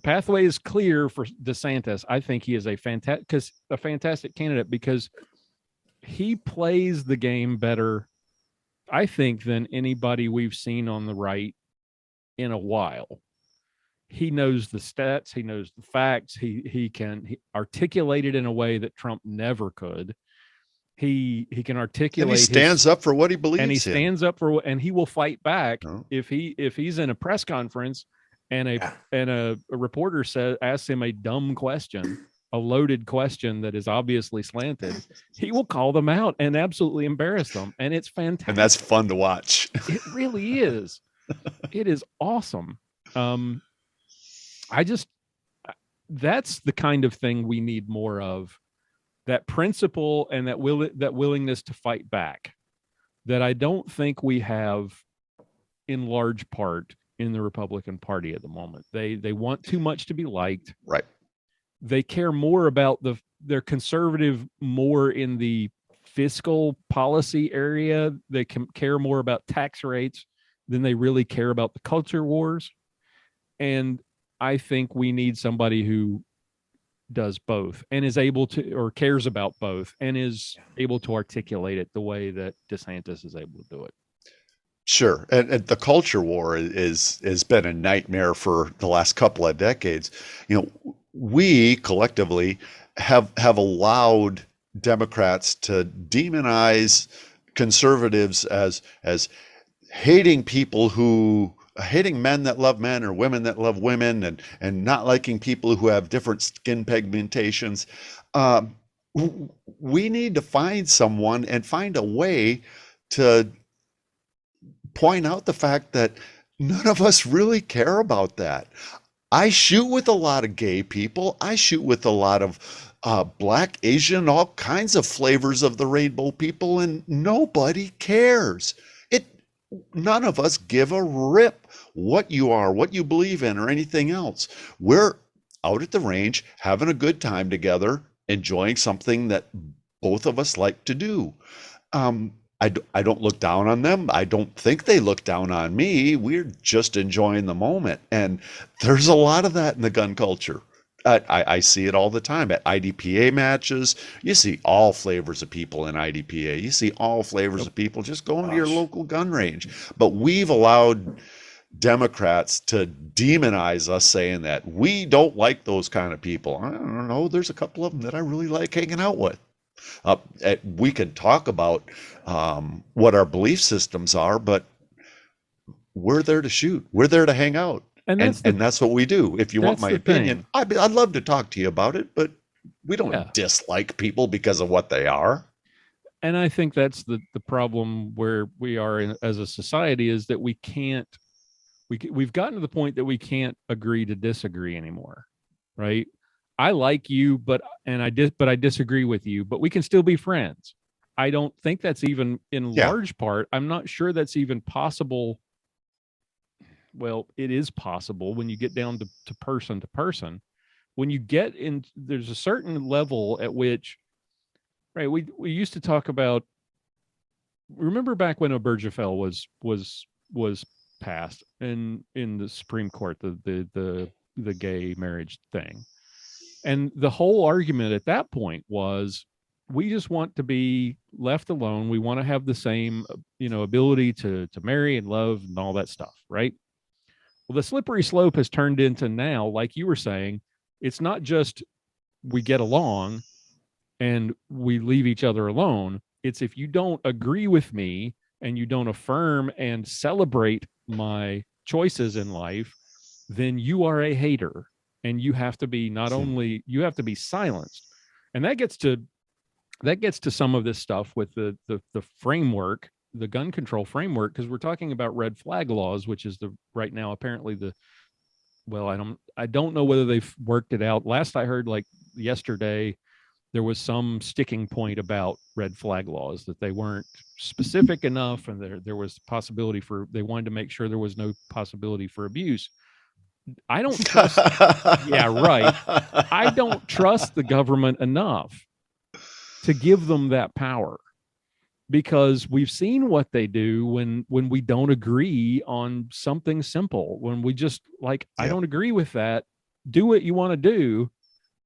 pathway is clear for DeSantis, I think he is a fantastic candidate, because he plays the game better, I think, than anybody we've seen on the right in a while. He knows the stats, he knows the facts, he can articulate it in a way that Trump never could. He can articulate, and he stands up for what he believes in. And he stands up for, and he will fight back. If he's in a press conference and a reporter asks him a dumb question, a loaded question that is obviously slanted, he will call them out and absolutely embarrass them. And it's fantastic. And that's fun to watch. It really is. It is awesome. That's the kind of thing we need more of, that principle and that willingness to fight back, that I don't think we have in large part in the Republican Party at the moment. They want too much to be liked. Right. They care more about they're conservative more in the fiscal policy area. They can care more about tax rates than they really care about the culture wars. And I think we need somebody who does both and is able to, or cares about both, and is able to articulate it the way that DeSantis is able to do it. Sure. And the culture war has been a nightmare for the last couple of decades. We collectively have allowed Democrats to demonize conservatives as hating men that love men or women that love women, and not liking people who have different skin pigmentations. We need to find someone and find a way to point out the fact that none of us really care about that. I shoot with a lot of gay people. I shoot with a lot of Black, Asian, all kinds of flavors of the rainbow people, and nobody cares. None of us give a rip what you are, what you believe in, or anything else. We're out at the range, having a good time together, enjoying something that both of us like to do. I don't look down on them. I don't think they look down on me. We're just enjoying the moment. And there's a lot of that in the gun culture. I see it all the time at IDPA matches. You see all flavors of people in IDPA. You see all flavors of people just going to your local gun range. But we've allowed Democrats to demonize us, saying that we don't like those kind of people. I don't know. There's a couple of them that I really like hanging out with. We can talk about what our belief systems are, but we're there to shoot. We're there to hang out. And that's what we do. If you want my opinion, I'd love to talk to you about it, but we don't dislike people because of what they are. And I think that's the problem where we are as a society, is that we've gotten to the point that we can't agree to disagree anymore, right? I like you, but I disagree with you, but we can still be friends. I don't think that's even in large part. I'm not sure that's even possible. Well, it is possible when you get down to person to person. When you get in, there's a certain level at which, right? We used to talk about remember back when Obergefell was passed in the Supreme Court, the gay marriage thing. And the whole argument at that point was, we just want to be left alone. We want to have the same, ability to marry and love and all that stuff, right? Well, the slippery slope has turned into now, like you were saying, it's not just we get along and we leave each other alone. It's if you don't agree with me and you don't affirm and celebrate my choices in life, then you are a hater, and you have to be you have to be silenced. And that gets to some of this stuff with the framework, the gun control framework, because we're talking about red flag laws, which is right now apparently I don't know whether they've worked it out. Last I heard, like yesterday, there was some sticking point about red flag laws, that they weren't specific enough, and there was possibility they wanted to make sure there was no possibility for abuse. I don't trust. Yeah, right. I don't trust the government enough to give them that power, because we've seen what they do when we don't agree on something simple, when we just like, I don't agree with that. Do what you want to do.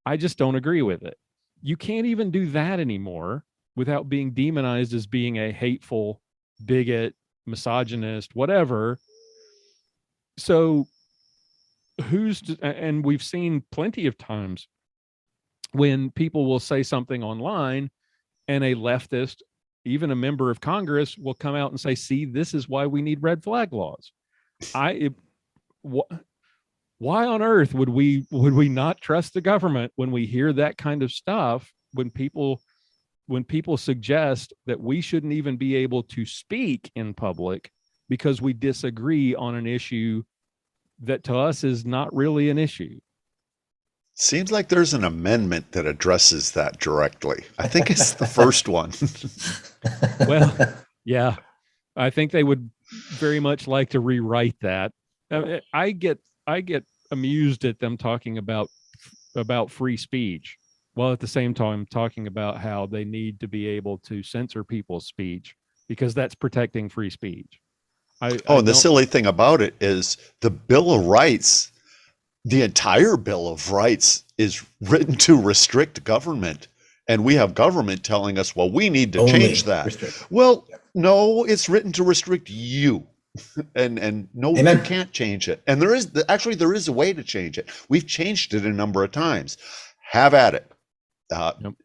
I just don't agree with it. You can't even do that anymore without being demonized as being a hateful bigot, misogynist, whatever. So and we've seen plenty of times when people will say something online and a leftist, even a member of Congress, will come out and say, see, this is why we need red flag laws. Why on earth would we not trust the government when we hear that kind of stuff, when people suggest that we shouldn't even be able to speak in public because we disagree on an issue that to us is not really an issue? Seems like there's an amendment that addresses that directly. I think it's the first one. Well, yeah, I think they would very much like to rewrite that. I get amused at them talking about free speech, while at the same time talking about how they need to be able to censor people's speech because that's protecting free speech. And the silly thing about it is the Bill of Rights, the entire Bill of Rights is written to restrict government. And we have government telling us, well, we need to change that. Restrict. Well, no, it's written to restrict you. and no, Amen. You can't change it. And there is a way to change it. We've changed it a number of times. Have at it.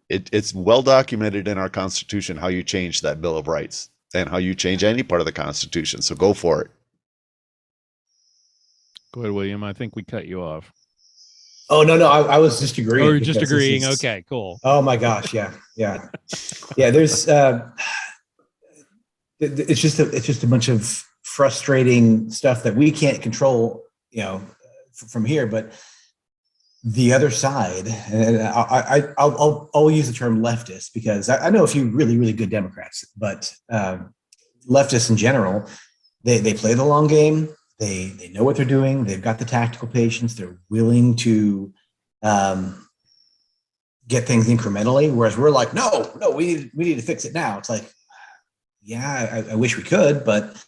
It's well documented in our Constitution how you change that Bill of Rights and how you change any part of the Constitution. So go for it. Go ahead, William. I think we cut you off. Oh, no. I was just agreeing. Oh, you're just agreeing. Okay, cool. Oh my gosh. Yeah. There's, it's just a bunch of frustrating stuff that we can't control, from here, but the other side, and I'll use the term leftist because I know a few really, really good Democrats, but leftists in general, they play the long game. They know what they're doing. They've got the tactical patience. They're willing to get things incrementally. Whereas we're like, no, we need to fix it now. It's like, yeah, I wish we could, but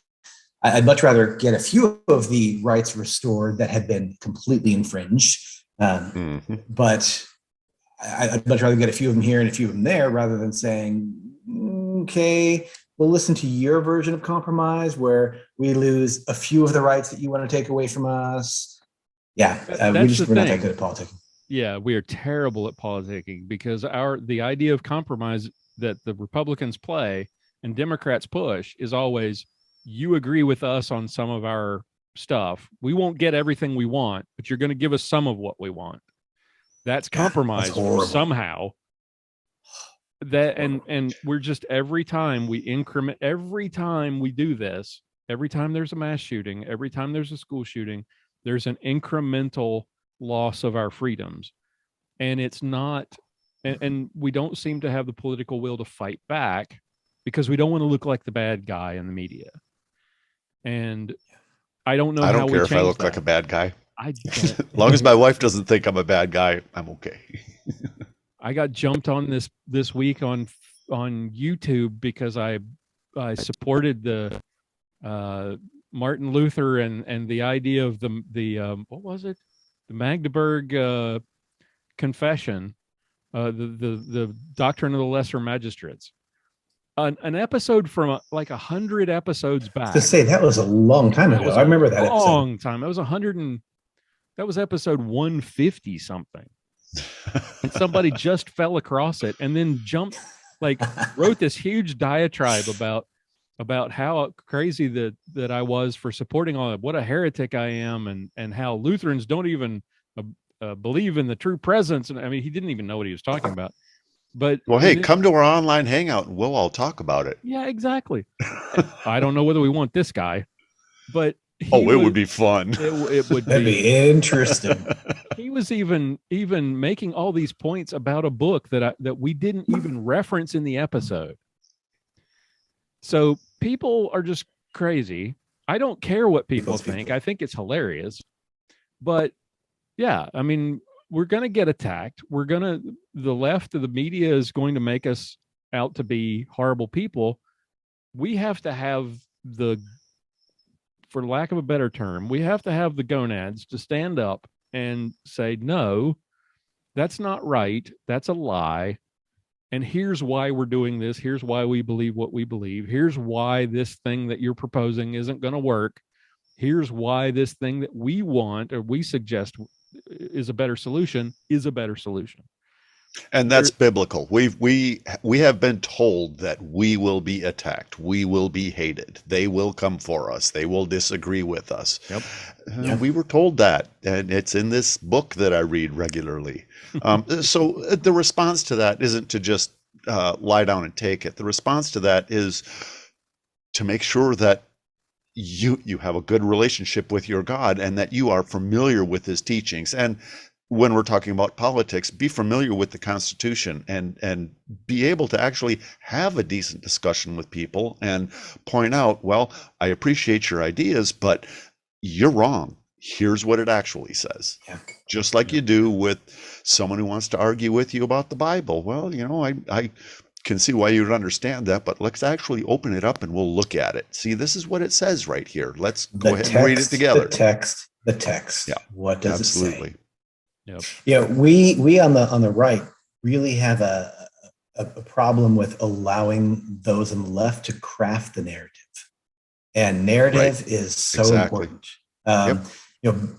I'd much rather get a few of the rights restored that had been completely infringed. But I'd much rather get a few of them here and a few of them there, rather than saying, okay, we'll listen to your version of compromise where we lose a few of the rights that you want to take away from us. Yeah, we're not that good at politicking. Yeah, we are terrible at politicking because the idea of compromise that the Republicans play and Democrats push is always, you agree with us on some of our stuff. We won't get everything we want, but you're going to give us some of what we want. That's compromise somehow. That and we're just, every time we do this, every time there's a mass shooting, every time there's a school shooting, there's an incremental loss of our freedoms. And it's not, and we don't seem to have the political will to fight back because we don't want to look like the bad guy in the media. And I don't know. I don't care if I look like a bad guy. As long as my wife doesn't think I'm a bad guy, I'm okay. I got jumped on this week on YouTube because I I supported the Martin Luther and the idea of the what was it, the Magdeburg Confession, the doctrine of the lesser magistrates. An episode from like 100 episodes back. To say that was a long time ago. I remember that episode. Long time. That was that was episode 150 something. And somebody just fell across it and then wrote this huge diatribe about how crazy that I was for supporting all that, what a heretic I am, and how Lutherans don't even believe in the true presence. And I mean, he didn't even know what he was talking about. But well, hey, come to our online hangout and we'll all talk about it. Yeah, exactly. I don't know whether we want this guy, but it would be fun. It would be interesting. He was even making all these points about a book that we didn't even reference in the episode. So people are just crazy. I don't care what people think. I think it's hilarious. But yeah, I mean, we're going to get attacked. The left of the media is going to make us out to be horrible people. We have to have for lack of a better term, we have to have the gonads to stand up and say, no, that's not right. That's a lie. And here's why we're doing this. Here's why we believe what we believe. Here's why this thing that you're proposing isn't going to work. Here's why this thing that we want or we suggest is a better solution. And that's biblical. We have been told that we will be attacked. We will be hated. They will come for us. They will disagree with us. Yep. We were told that, and it's in this book that I read regularly. So the response to that isn't to just lie down and take it. The response to that is to make sure that you have a good relationship with your God and that you are familiar with his teachings. And when we're talking about politics, be familiar with the Constitution and be able to actually have a decent discussion with people and point out, well, I appreciate your ideas, but you're wrong. Here's what it actually says. Yeah. Just like you do with someone who wants to argue with you about the Bible. Well, I can see why you would understand that, but let's actually open it up and we'll look at it. See, this is what it says right here. Let's go ahead and read it together. The text. Yeah. What does it say? Yep. Yeah, we on the right really have a problem with allowing those on the left to craft the narrative, and narrative is so important.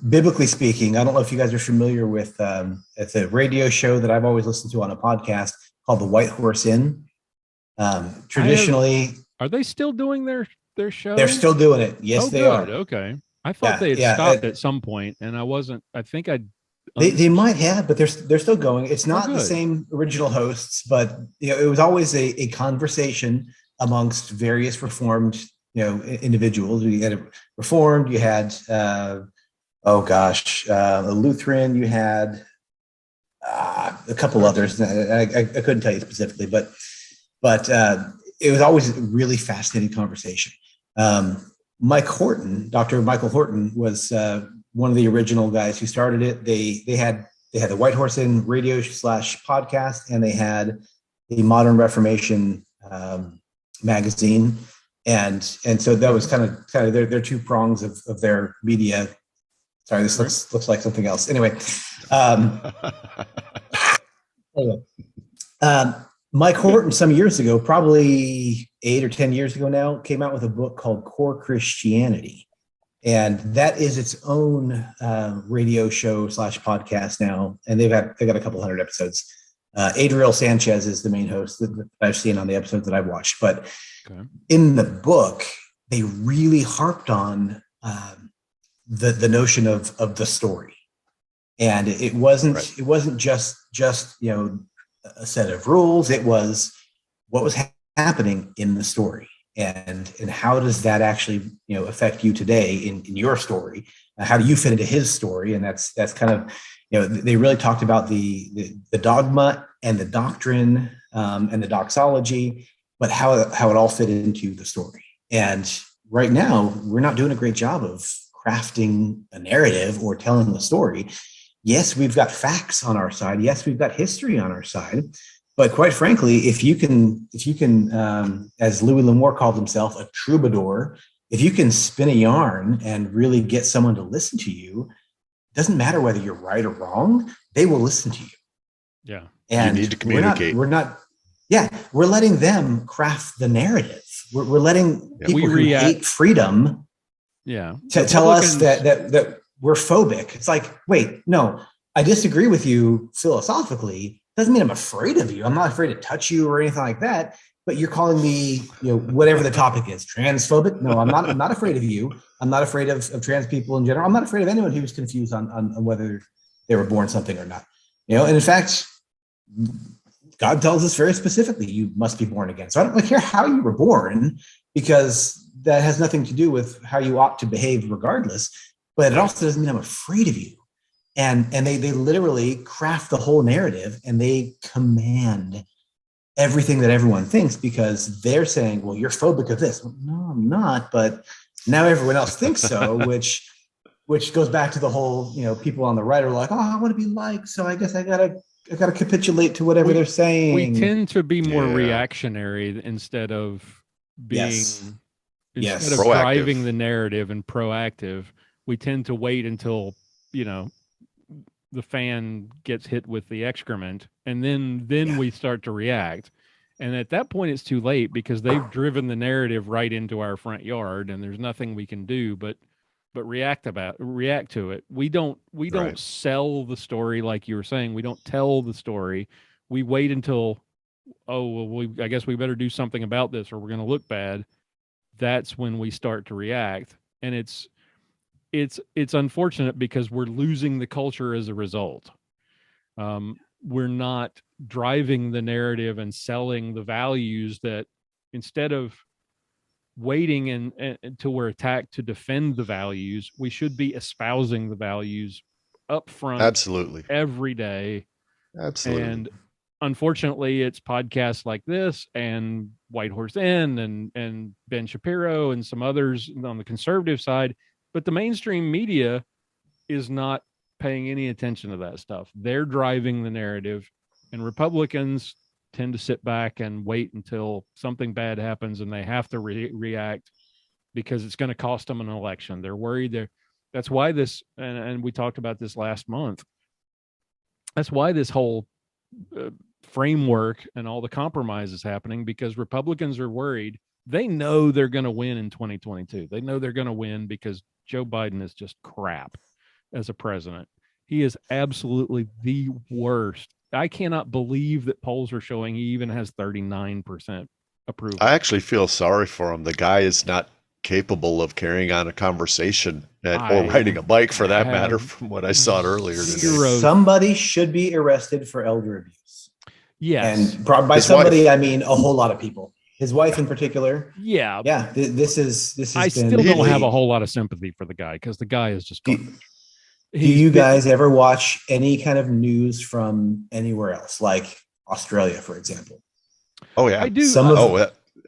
Biblically speaking, I don't know if you guys are familiar with it's a radio show that I've always listened to on a podcast called The White Horse Inn. Traditionally, are they still doing their show? They're still doing it. Yes, they are. Okay, I thought they had stopped at some point, and I wasn't. I think I. They might have, but they're still going. It's not the same original hosts, but it was always a conversation amongst various Reformed individuals. You had a Reformed, you had a Lutheran, you had a couple others. I couldn't tell you specifically, but it was always a really fascinating conversation. Mike Horton, Dr. Michael Horton, was one of the original guys who started it. They had the White Horse Inn radio / podcast, and they had the Modern Reformation magazine, and so that was kind of their two prongs of their media. Sorry, this looks like something else. Anyway, Mike Horton, some years ago, probably 8 or 10 years ago now, came out with a book called Core Christianity. And that is its own radio show / podcast now. And they've got a couple hundred episodes. Adriel Sanchez is the main host that I've seen on the episodes that I've watched. But in the book, they really harped on the notion of the story. And it wasn't just a set of rules. It was what was happening in the story. And how does that actually affect you today in your story? How do you fit into his story? And that's kind of they really talked about the dogma and the doctrine and the doxology, but how it all fit into the story. And right now we're not doing a great job of crafting a narrative or telling the story. Yes, we've got facts on our side. Yes, we've got history on our side, But quite frankly, if you can, as Louis L'Amour called himself, a troubadour, if you can spin a yarn and really get someone to listen to you, it doesn't matter whether you're right or wrong, they will listen to you. Yeah. And you need to communicate. We're letting them craft the narrative. We're letting people who hate freedom tell us that we're phobic. It's like, wait, no, I disagree with you philosophically. Doesn't mean I'm afraid of you. I'm not afraid to touch you or anything like that. But you're calling me, whatever the topic is, transphobic. No, I'm not afraid of you. I'm not afraid of trans people in general. I'm not afraid of anyone who's confused on whether they were born something or not. And in fact, God tells us very specifically, you must be born again. So I don't care how you were born, because that has nothing to do with how you ought to behave regardless. But it also doesn't mean I'm afraid of you. And they literally craft the whole narrative, and they command everything that everyone thinks, because they're saying, well, you're phobic of this. Well, no, I'm not. But now everyone else thinks so, which goes back to the whole, people on the right are like, oh, I want to be liked, so I guess I gotta capitulate to whatever they're saying. We tend to be more reactionary instead of being instead of driving the narrative and proactive. We tend to wait until the fan gets hit with the excrement, and then we start to react. And at that point, it's too late, because they've driven the narrative right into our front yard, and there's nothing we can do but react to it. We don't sell the story, like you were saying. We don't tell the story. We wait until, I guess we better do something about this, or we're going to look bad. That's when we start to react. And it's unfortunate, because we're losing the culture as a result. We're not driving the narrative and selling the values that, instead of waiting until we're attacked to defend the values, we should be espousing the values up front. Absolutely. Every day. Absolutely. And unfortunately, it's podcasts like this and White Horse Inn and Ben Shapiro and some others on the conservative side. But the mainstream media is not paying any attention to that stuff. They're driving the narrative, and Republicans tend to sit back and wait until something bad happens, and they have to react, because it's going to cost them an election. They're worried. That's why this, and we talked about this last month. That's why this whole framework and all the compromise is happening, because Republicans are worried. They know they're going to win in 2022. They know they're going to win because Joe Biden is just crap as a president. He is absolutely the worst. I cannot believe that polls are showing he even has 39% approval. I actually feel sorry for him. The guy is not capable of carrying on a conversation or riding a bike, for that matter, from what I saw earlier today. Somebody should be arrested for elder abuse. Yes. And by somebody, I mean a whole lot of people. His wife in particular. Yeah. This is. I still don't have a whole lot of sympathy for the guy, because the guy is just garbage. Do you guys ever watch any kind of news from anywhere else, like Australia, for example? Oh yeah, I do.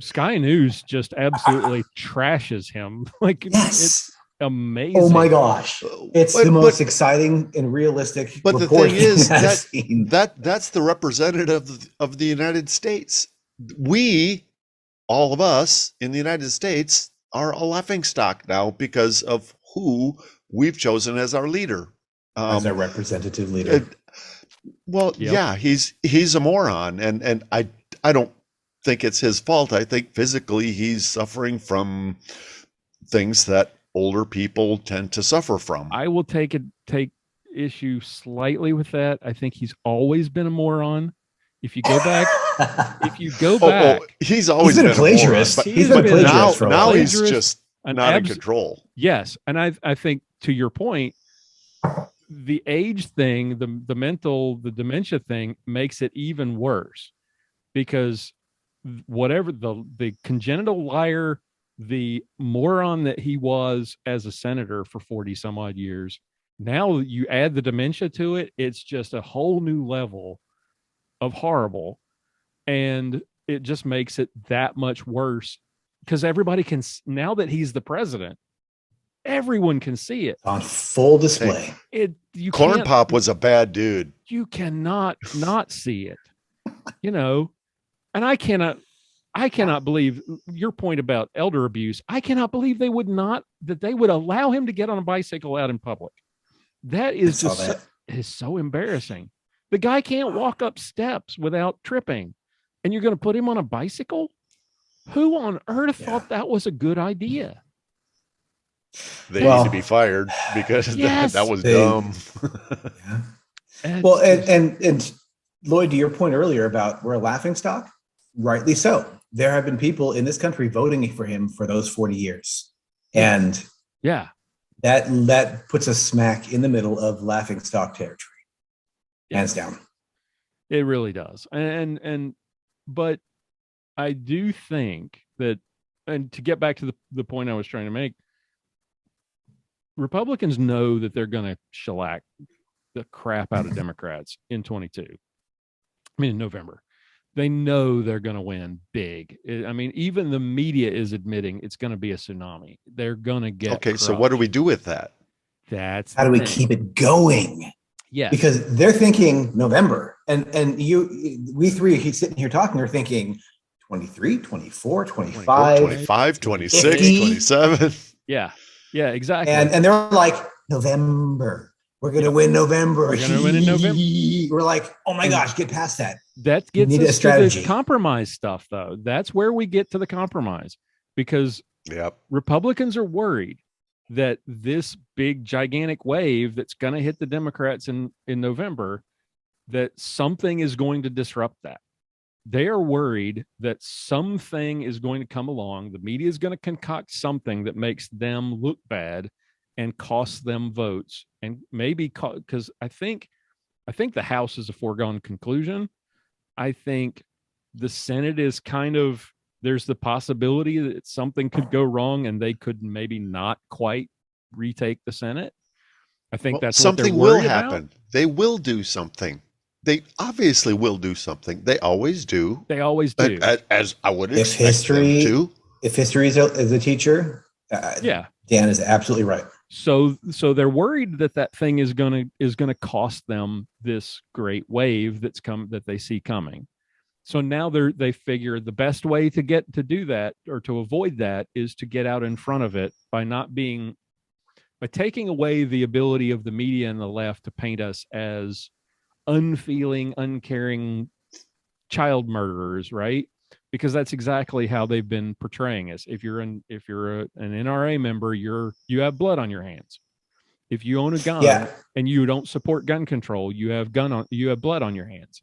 Sky News just absolutely trashes him. Like, it's amazing. Oh my gosh, it's the most exciting and realistic. But the thing is that's the representative of the United States. We, all of us in the United States, are a laughingstock now because of who we've chosen as our leader, as our representative leader. He's a moron, and I don't think it's his fault. I think physically he's suffering from things that older people tend to suffer from. I will take issue slightly with that. I think he's always been a moron. If you go back, he's always been a plagiarist. He's been a plagiarist. Now he's just not in control. Yes, and I think, to your point, the age thing, the mental, the dementia thing makes it even worse, because whatever the congenital liar, the moron that he was as a senator for 40 some odd years, now you add the dementia to it, it's just a whole new level of horrible, and it just makes it that much worse, because everybody can, now that he's the president, everyone can see it on full display. Corn Pop was a bad dude. You cannot not see it. you know, and I cannot believe your point about elder abuse. I cannot believe they would allow him to get on a bicycle out in public. That is is so embarrassing. The guy can't walk up steps without tripping, and you're going to put him on a bicycle? Who on earth thought that was a good idea? They need to be fired because that was dumb. Well, and Lloyd, to your point earlier about we're a laughingstock, rightly so. There have been people in this country voting for him for those 40 years. And that puts us smack in the middle of laughingstock territory. Hands down. It really does. But I do think that, and to get back to the point I was trying to make, Republicans know that they're going to shellac the crap out of Democrats in November. They know they're going to win big. I mean, even the media is admitting it's going to be a tsunami. They're going to get okay. So what do we do with that? How do we keep it going? Yeah, because they're thinking November, and we three sitting here talking are thinking 23, 24, 25, 25, 26, 27. Yeah, exactly. And they're like, November. We're going to win November. We're going to win in November. We're like, oh my gosh, get past that. That gets us to the compromise stuff, though. That's where we get to the compromise, because Republicans are worried that this big, gigantic wave that's going to hit the Democrats in November, that something is going to disrupt that. They are worried that something is going to come along. The media is going to concoct something that makes them look bad and cost them votes. And maybe because I think the House is a foregone conclusion. I think the Senate is there's the possibility that something could go wrong and they could maybe not quite retake the Senate. I think that's something will happen. They will do something. They obviously will do something. They always do. As I would expect them to. If history is a teacher, Dan is absolutely right. So they're worried that thing is gonna cost them this great wave that they see coming. So now they figure the best way to do that or to avoid that is to get out in front of it by taking away the ability of the media and the left to paint us as unfeeling, uncaring child murderers, right? Because that's exactly how they've been portraying us. If you're an NRA member, you have blood on your hands. If you own a gun and you don't support gun control, you have blood on your hands.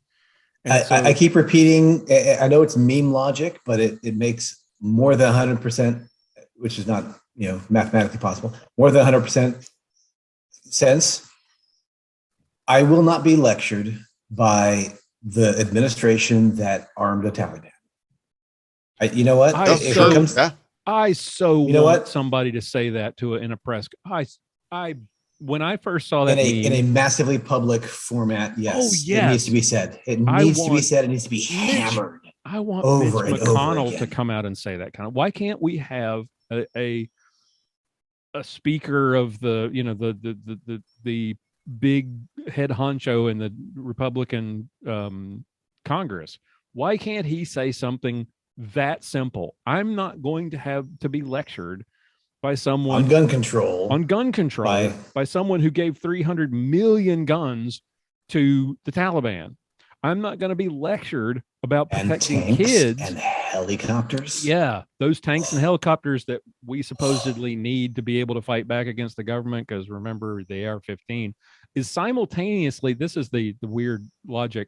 I keep repeating. I know it's meme logic, but it makes more than 100%, which is not mathematically possible. More than 100% sense. I will not be lectured by the administration that armed a Taliban. You know what? I want somebody to say that in a press. When I first saw that in a massively public format, yes, it needs to be said. It needs to be said. It needs to be hammered. I want Mitch McConnell to come out and say that kind of. Why can't we have a speaker of the big head honcho in the Republican Congress? Why can't he say something that simple? I'm not going to have to be lectured by someone on gun control by someone who gave 300 million guns to the Taliban. I'm not going to be lectured about protecting kids and helicopters. Yeah, those tanks and helicopters that we supposedly need to be able to fight back against the government, because remember, the AR-15 is simultaneously, this is the weird logic,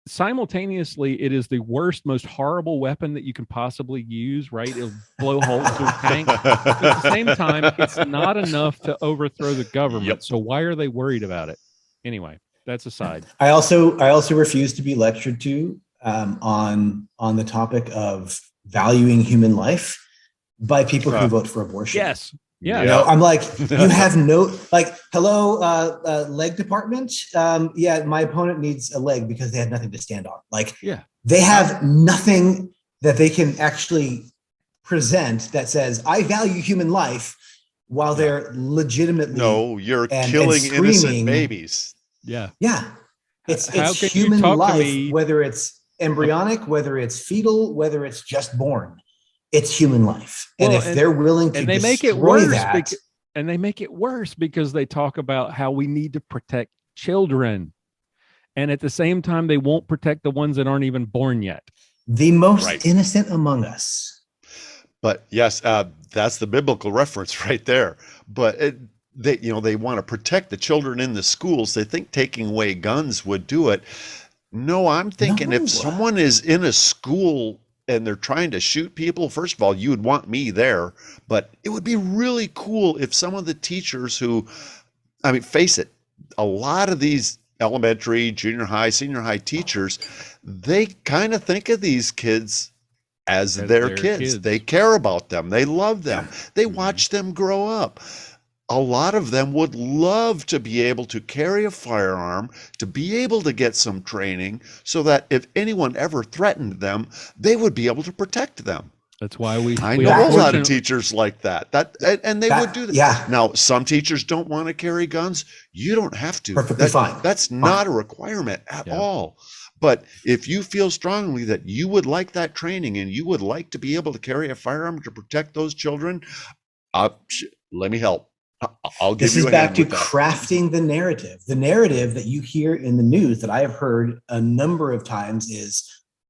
simultaneously it is the worst, most horrible weapon that you can possibly use, right? It'll blow holes through tanks. At the same time, it's not enough to overthrow the government. So why are they worried about it? Anyway, that's aside. I also refuse to be lectured to on the topic of valuing human life by people who vote for abortion. Yes. Yeah. I'm like, you have no, hello, leg department. My opponent needs a leg because they had nothing to stand on. They have nothing that they can actually present that says, I value human life, while they're legitimately. No, you're killing innocent babies. Yeah. It's human life, whether it's embryonic, whether it's fetal, whether it's just born, it's human life. And Well, if they're willing to they make it destroy worse that, and they make it worse because they talk about how we need to protect children. And at the same time, they won't protect the ones that aren't even born yet. the most Right. innocent among us. But yes, that's the biblical reference right there. But they want to protect the children in the schools. They think taking away guns would do it. No, I'm thinking No. if someone is in a school and they're trying to shoot people, first of all, you would want me there. But it would be really cool if some of the teachers who, I mean, face it, a lot of these elementary, junior high, senior high teachers, they kind of think of these kids as their kids. They care about them. They love them. Yeah. They watch them grow up. A lot of them would love to be able to carry a firearm, to be able to get some training so that if anyone ever threatened them, they would be able to protect them. That's why I know a lot of teachers like that. And they would do that. Yeah. Now, some teachers don't want to carry guns. You don't have to. Perfectly fine. That's not a requirement at all. But if you feel strongly that you would like that training and you would like to be able to carry a firearm to protect those children, let me help. I'll give This you is a back hand to with that. crafting the narrative that you hear in the news that I have heard a number of times is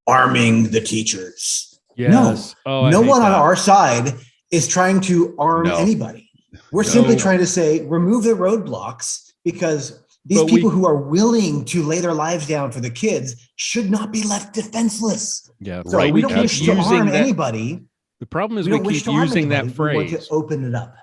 arming the teachers. Yes. No one on our side is trying to arm anybody. We're simply trying to say, remove the roadblocks, because these people who are willing to lay their lives down for the kids should not be left defenseless. Yeah. So Right. we don't wish to harm anybody. The problem is we keep using that phrase. We want to open it up.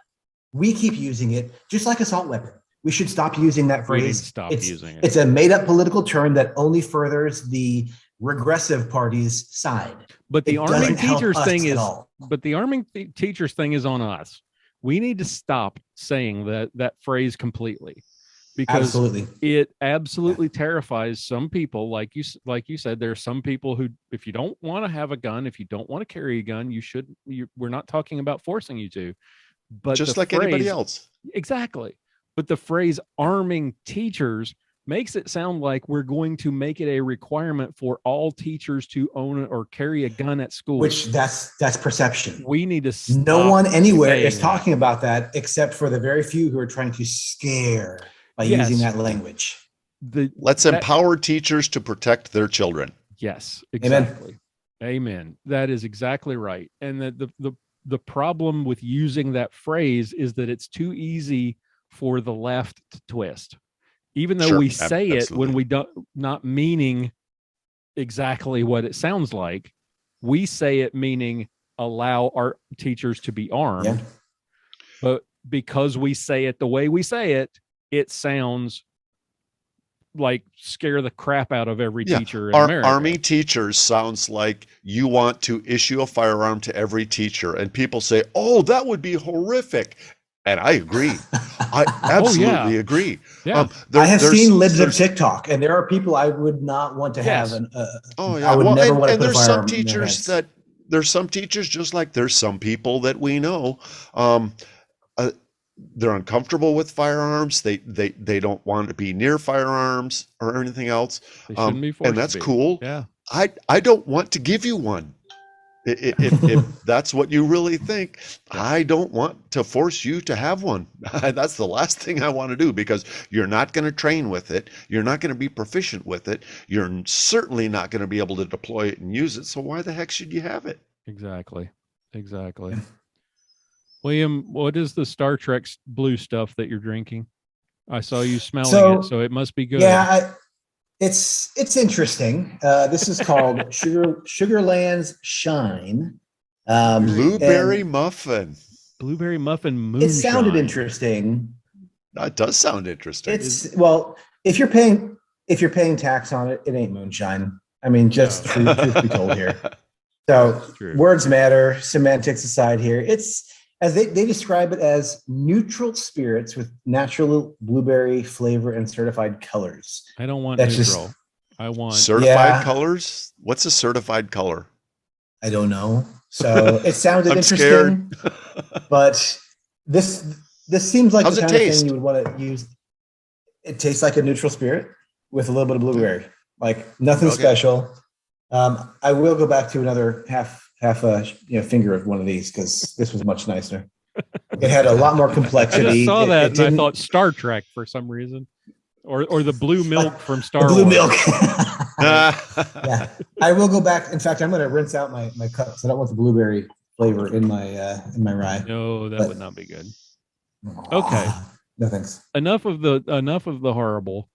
We keep using it just like assault weapon. We should stop using that phrase. We need to stop using it. It's a made-up political term that only furthers the regressive party's side. But the arming teachers thing is, all. but the arming teachers thing is on us. We need to stop saying that phrase completely, because it absolutely terrifies some people. Like you said, there are some people who, if you don't want to have a gun, if you don't want to carry a gun, we're not talking about forcing you to. But just like anybody else. Exactly. But the phrase arming teachers makes it sound like we're going to make it a requirement for all teachers to own or carry a gun at school. Which that's perception. We need to stop. No one anywhere is talking about that except for the very few who are trying to scare by using that language. Let's empower teachers to protect their children. Yes, exactly. Amen. That is exactly right. And the problem with using that phrase is that it's too easy for the left to twist, even though we say it when we don't, not meaning exactly what it sounds like. We say it meaning allow our teachers to be armed, but because we say it the way we say it, it sounds like scare the crap out of every teacher in America. Army teachers sounds like you want to issue a firearm to every teacher, and people say, "Oh, that would be horrific," and I agree. I absolutely agree. Yeah. I have seen libs of TikTok, and there are people I would not want to have. I would never want to put a firearm in their hands. There's some teachers, just like there's some people that we know. They're uncomfortable with firearms. They don't want to be near firearms or anything else. They shouldn't be forced and that's to be. cool. Yeah. I don't want to give you one. If that's what you really think, I don't want to force you to have one. That's the last thing I want to do, because you're not going to train with it. You're not going to be proficient with it. You're certainly not going to be able to deploy it and use it. So why the heck should you have it? Exactly. William, what is the Star Trek blue stuff that you're drinking? I saw you smelling it, so it must be good. Yeah, it's interesting. This is called Sugarland's Shine. Blueberry muffin. Blueberry muffin moonshine. It sounded interesting. That does sound interesting. If you're paying tax on it, it ain't moonshine. I mean, just truth be told here. So words matter, semantics aside here. It's, as they describe it, as neutral spirits with natural blueberry flavor and certified colors. I don't want neutral. I want certified colors. What's a certified color? I don't know. So it sounded interesting, scared. But this seems like How's the kind it of taste? thing you would want to use. It tastes like a neutral spirit with a little bit of blueberry, like nothing special. I will go back to another half a finger of one of these because this was much nicer. It had a lot more I complexity. just saw that and I didn't. thought Star Trek for some reason, or the blue milk from The Star blue Wars. milk. Yeah, I will go back. In fact, I'm going to rinse out my cups. I don't want the blueberry flavor in my rye. No, that But- would not be good. Okay. No thanks. Enough of the horrible.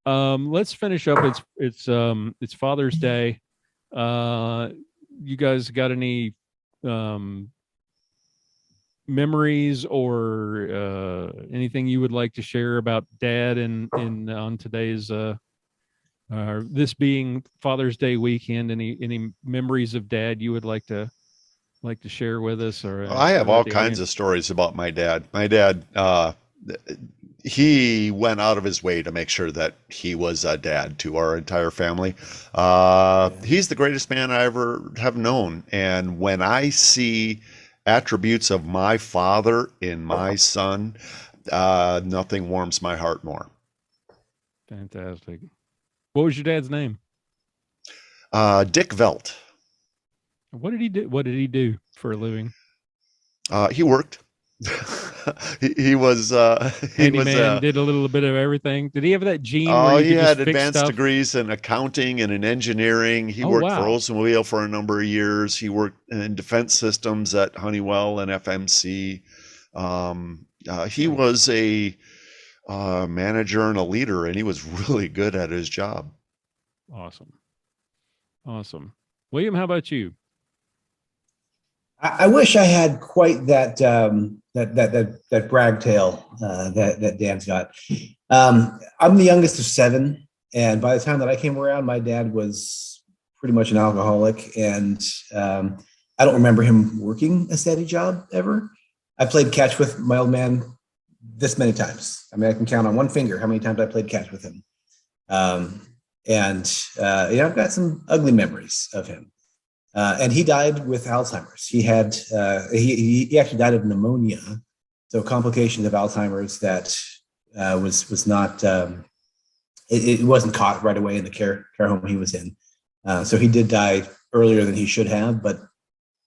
Let's finish up. It's Father's Day. You guys got any memories or anything you would like to share about Dad in on today's this being Father's Day weekend? Any memories of Dad you would like to share with us? Or I share have with all the kinds audience? of stories about my dad. My dad, he went out of his way to make sure that he was a dad to our entire family. He's the greatest man I ever have known. And when I see attributes of my father in my son, nothing warms my heart more. Fantastic. What was your dad's name? Dick Veldt. What did he do? What did he do for a living? He worked. he was Handyman, did a little bit of everything. Did he have that gene where oh, you he could had just fix advanced stuff? degrees in accounting and in engineering. He Oh, worked for wow. Oldsmobile for a number of years. He worked in defense systems at Honeywell and FMC. He was a manager and a leader, and he was really good at his job. Awesome. William, how about you? I wish I had quite that that brag tail that Dan's got. I'm the youngest of 7, and by the time that I came around, my dad was pretty much an alcoholic, and I don't remember him working a steady job ever. I played catch with my old man this many times. I mean, I can count on one finger how many times I played catch with him. I've got some ugly memories of him. And he died with Alzheimer's. He had he actually died of pneumonia, so complications of Alzheimer's that was not it wasn't caught right away in the care home he was in. So he did die earlier than he should have, but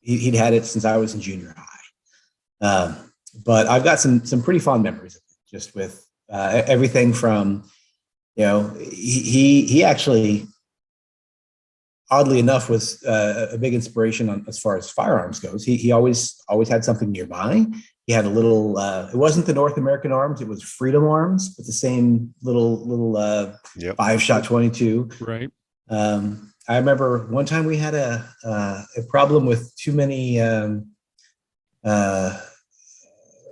he'd had it since I was in junior high. But I've got some pretty fond memories of it, just with everything from, he actually, oddly enough, was a big inspiration as far as firearms goes. He always had something nearby. He had a little. It wasn't the North American Arms; it was Freedom Arms, with the same little 5-shot 22. Right. I remember one time we had a problem with too many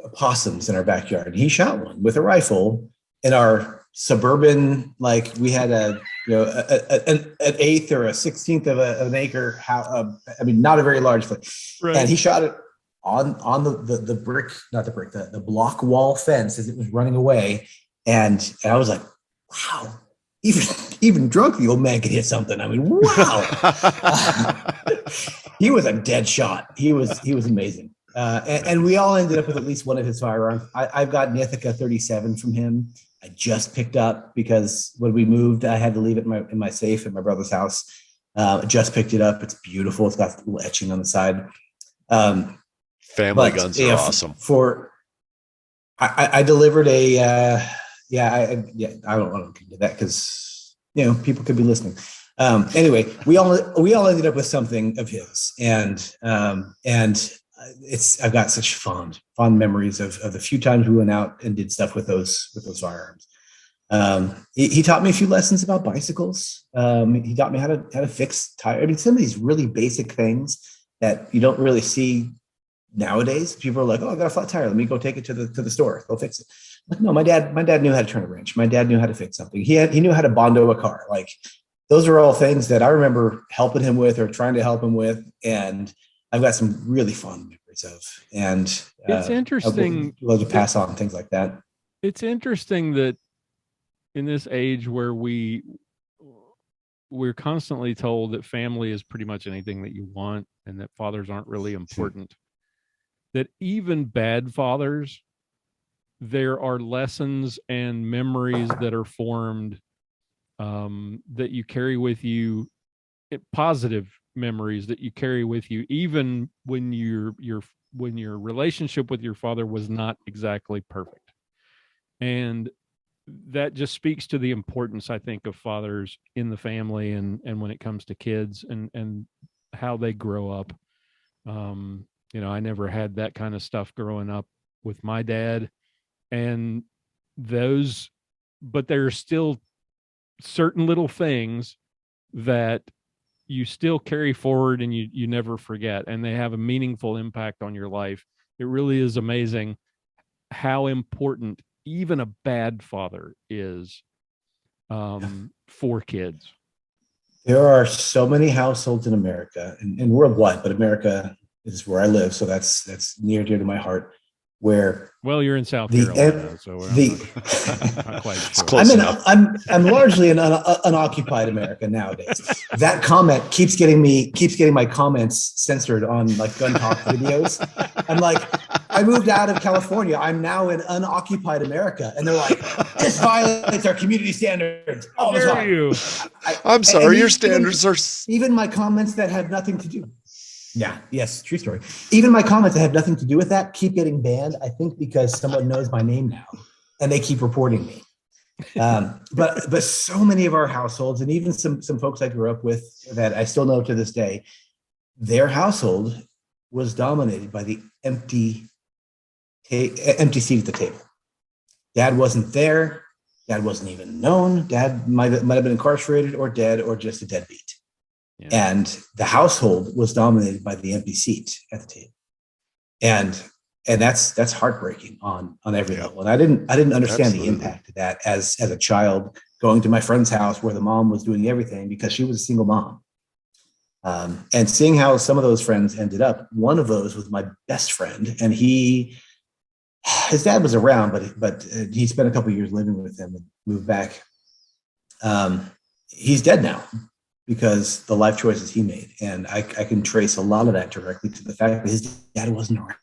opossums in our backyard. He shot one with a rifle in our suburban, like we had an eighth or a 16th of an acre. Not a very large place. Right. And he shot it on the brick, not the brick, the block wall fence as it was running away. And I was like, wow, even drunk, the old man could hit something. I mean, wow. He was a dead shot. He was amazing. And we all ended up with at least one of his firearms. I've got an Ithaca 37 from him. I just picked up because when we moved, I had to leave it in my safe at my brother's house. Just picked it up. It's beautiful. It's got a little etching on the side. Family guns are awesome. I delivered a I don't want to do that because people could be listening. Anyway, we all ended up with something of his, and I've got such fond memories of the few times we went out and did stuff with those firearms. He taught me a few lessons about bicycles. He taught me how to fix tires. I mean, some of these really basic things that you don't really see nowadays. People are like, "Oh, I got a flat tire. Let me go take it to the store. They'll fix it." Like, no, my dad knew how to turn a wrench. My dad knew how to fix something. He knew how to bondo a car. Like, those are all things that I remember helping him with or trying to help him with, and I've got some really fond memories of. And it's interesting. I'd love to pass on things like that. It's interesting that in this age where we're constantly told that family is pretty much anything that you want and that fathers aren't really important, that even bad fathers, there are lessons and memories that are formed that you carry with you positive memories that you carry with you, even when when your relationship with your father was not exactly perfect. And that just speaks to the importance, I think, of fathers in the family, and when it comes to kids and how they grow up. I never had that kind of stuff growing up with my dad, and those, but there are still certain little things that you still carry forward and you never forget, and they have a meaningful impact on your life. It really is amazing how important even a bad father is for kids. There are so many households in America and worldwide, but America is where I live, so that's near dear to my heart. Where you're in South Carolina, so not quite sure. I'm largely in unoccupied America nowadays. That comment keeps getting my comments censored on like gun talk videos. I'm like, I moved out of California. I'm now in unoccupied America, and they're like, this violates our community standards. How dare you? I'm sorry, your standards are even my comments that have nothing to do. Yeah. Yes. True story. Even my comments that have nothing to do with that keep getting banned. I think because someone knows my name now, and they keep reporting me. But so many of our households, and even some folks I grew up with that I still know to this day, their household was dominated by the empty seat at the table. Dad wasn't there. Dad wasn't even known. Dad might have been incarcerated or dead or just a deadbeat. Yeah. And the household was dominated by the empty seat at the table, and that's heartbreaking on every level. And I didn't understand the impact of that as a child, going to my friend's house where the mom was doing everything because she was a single mom, and seeing how some of those friends ended up. One of those was my best friend, and his dad was around, but he spent a couple of years living with him and moved back. He's dead now, because the life choices he made. And I can trace a lot of that directly to the fact that his dad wasn't around.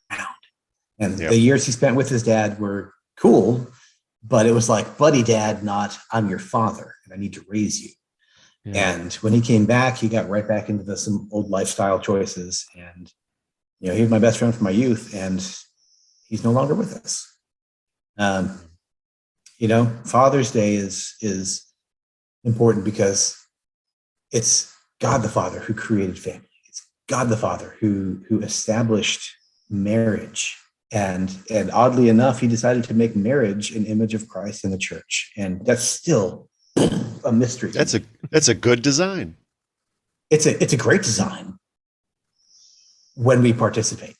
And the years he spent with his dad were cool, but it was like buddy dad, not I'm your father and I need to raise you. Yeah. And when he came back, he got right back into some old lifestyle choices. And, he was my best friend from my youth, and he's no longer with us. Father's Day is important because it's God the Father who created family. It's God the Father who established marriage. And oddly enough, he decided to make marriage an image of Christ in the church. And that's still a mystery. That's a good design. It's a great design when we participate.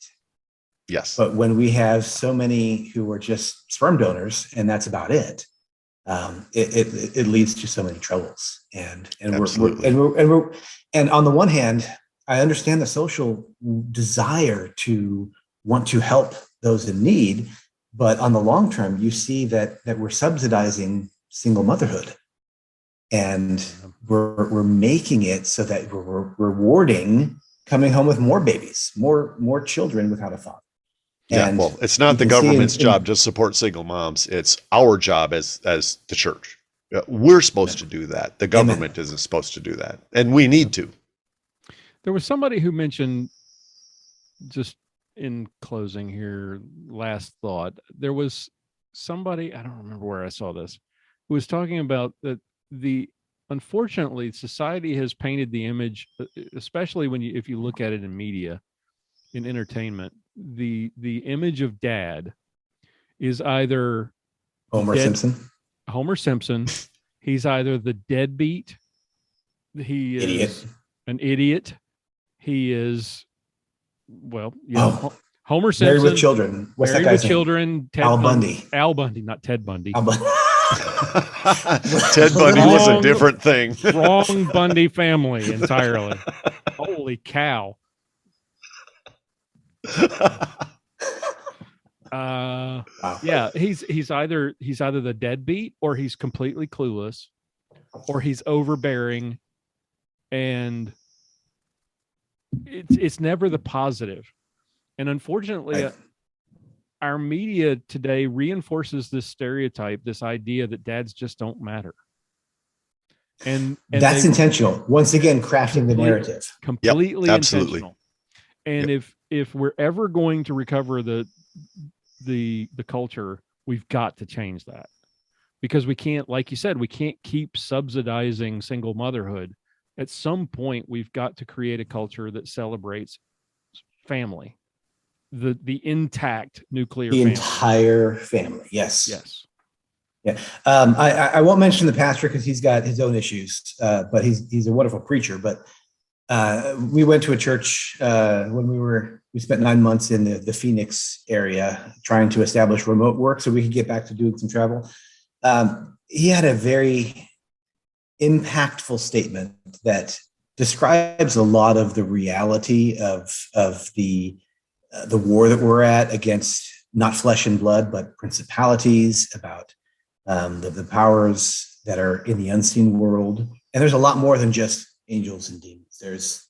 Yes. But when we have so many who are just sperm donors and that's about it, it leads to so many troubles. And we're on the one hand, I understand the social desire to want to help those in need, but on the long term, you see that we're subsidizing single motherhood, and we're making it so that we're rewarding coming home with more babies, more children without a father. Yeah, well, it's not the government's job to support single moms. It's our job as the church. We're supposed to do that. The government isn't supposed to do that, and we need to. There was somebody who mentioned, just in closing here, last thought, there was somebody, I don't remember where I saw this, who was talking about that unfortunately, society has painted the image, especially if you look at it in media, in entertainment, the image of dad is either Homer Simpson. He's either the deadbeat, he is an idiot, he is Homer Simpson, married with children. What's that guy's name? Children. Al Bundy. Al Bundy, not Ted Bundy. Ted Bundy was a different thing. Wrong Bundy family entirely. Holy cow. Yeah, he's either the deadbeat, or he's completely clueless, or he's overbearing, and it's never the positive. And unfortunately, our media today reinforces this stereotype, this idea that dads just don't matter. and that's intentional. Once again, crafting the narrative. Completely absolutely. intentional. And if we're ever going to recover the culture, we've got to change that, because we can't, like you said, we can't keep subsidizing single motherhood. At some point, we've got to create a culture that celebrates family, the intact nuclear the family. Entire family. Yes. Yeah. I won't mention the pastor because he's got his own issues, but he's a wonderful preacher. But we went to a church when we spent 9 months in the Phoenix area trying to establish remote work so we could get back to doing some travel. He had a very impactful statement that describes a lot of the reality of the war that we're at against not flesh and blood, but principalities, about the powers that are in the unseen world. And there's a lot more than just angels and demons.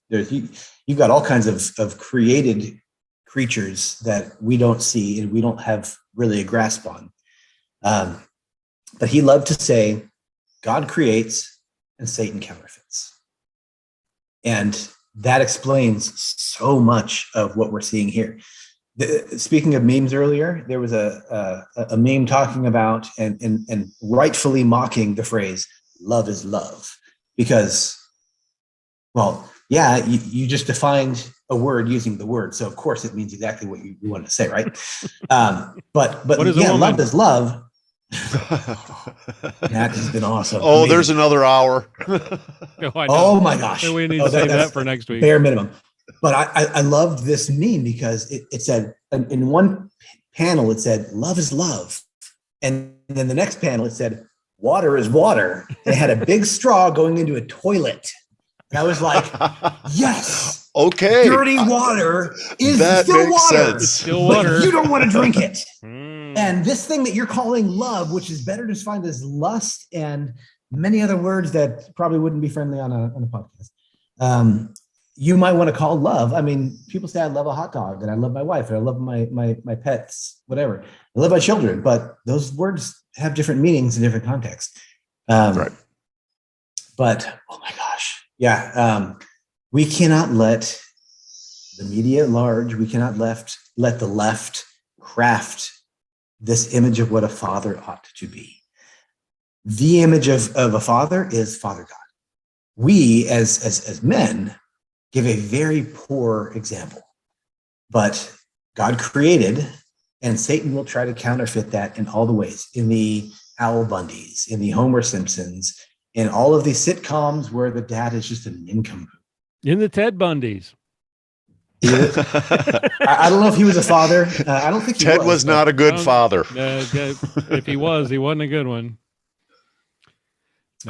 You've got all kinds of created creatures that we don't see and we don't have really a grasp on. But he loved to say, God creates and Satan counterfeits. And that explains so much of what we're seeing here. Speaking of memes earlier, there was a meme talking about and rightfully mocking the phrase, love is love. Because, well, yeah, you just defined a word using the word. So, of course, it means exactly what you wanted to say, right? But yeah, love is love. That has been awesome. Oh, amazing. There's another hour. Oh my gosh. So we need to save that for next week. Bare minimum. But I loved this meme because it said, in one panel, it said, love is love. And then the next panel, it said, water is water. And it had a big straw going into a toilet. And I was like, yes. Okay. Dirty water is still water. It's still water. But you don't want to drink it. And this thing that you're calling love, which is better defined as lust and many other words that probably wouldn't be friendly on a podcast, you might want to call love. I mean, people say I love a hot dog and I love my wife and I love my pets, whatever. I love my children, but those words have different meanings in different contexts. Right. But, oh my gosh. Yeah. We cannot let the media at large, we cannot let the left craft this image of what a father ought to be. The image of a father is Father God. We as men give a very poor example, but God created, and Satan will try to counterfeit that in all the ways, in the Al Bundys, in the Homer Simpsons, in all of these sitcoms where the dad is just an nincompoop. In the Ted Bundys. I don't know if he was a father. I don't think Ted was not a good father. If he was, he wasn't a good one.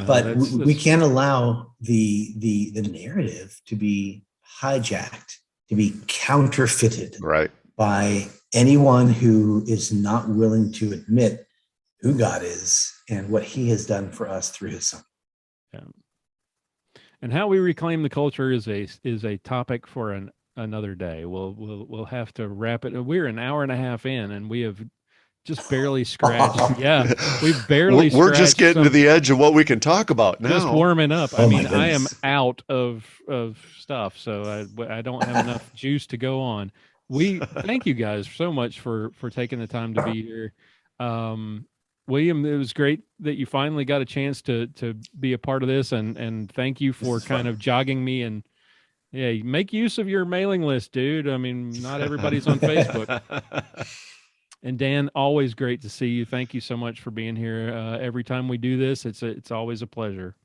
But we can't allow the narrative to be hijacked, to be counterfeited, right, by anyone who is not willing to admit who God is and what He has done for us through His Son. Yeah. And how we reclaim the culture is a topic for another day. We'll have to wrap it. We're an hour and a half in, and we have just barely scratched. Yeah, we've barely. We're just getting to the edge of what we can talk about now. Just warming up. I mean, I am out of stuff, so I don't have enough juice to go on. We thank you guys so much for taking the time to be here. William, it was great that you finally got a chance to be a part of this, and thank you for kind of jogging me, and make use of your mailing list, dude. I mean, not everybody's on Facebook. And Dan, always great to see you. Thank you so much for being here. Every time we do this, it's always a pleasure.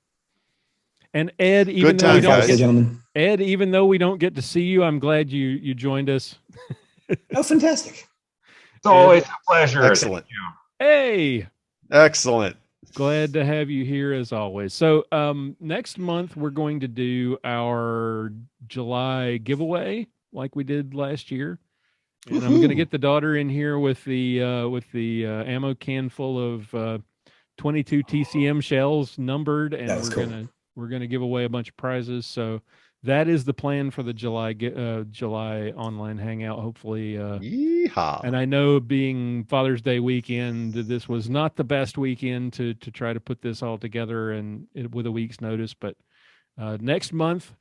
And Ed, even though we don't get to see you, I'm glad you joined us. Oh, fantastic! It's always a pleasure. Excellent. Hey, excellent. Glad to have you here as always. So next month we're going to do our July giveaway like we did last year. And I'm going to get the daughter in here with the ammo can full of 22 TCM shells numbered, and we're going to give away a bunch of prizes. So that is the plan for the July online hangout. Hopefully, Yeehaw. and I know being Father's Day weekend, this was not the best weekend to try to put this all together and with a week's notice. But next month,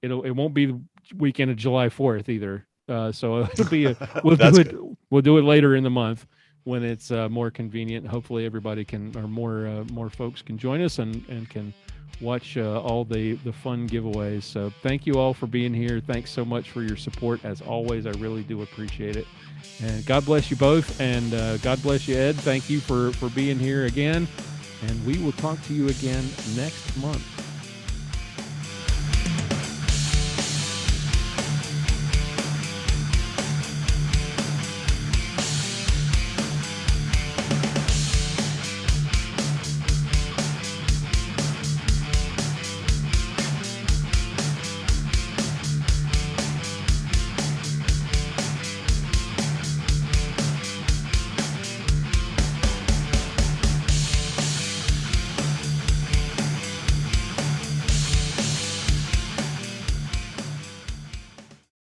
it won't be the weekend of July 4th either. So it'll be we'll do it later in the month when it's more convenient. Hopefully, everybody or more folks can join us and can watch all the fun giveaways. So thank you all for being here. Thanks so much for your support as always. I really do appreciate it. And God bless you both. And God bless you, Ed. Thank you for being here again. And we will talk to you again next month.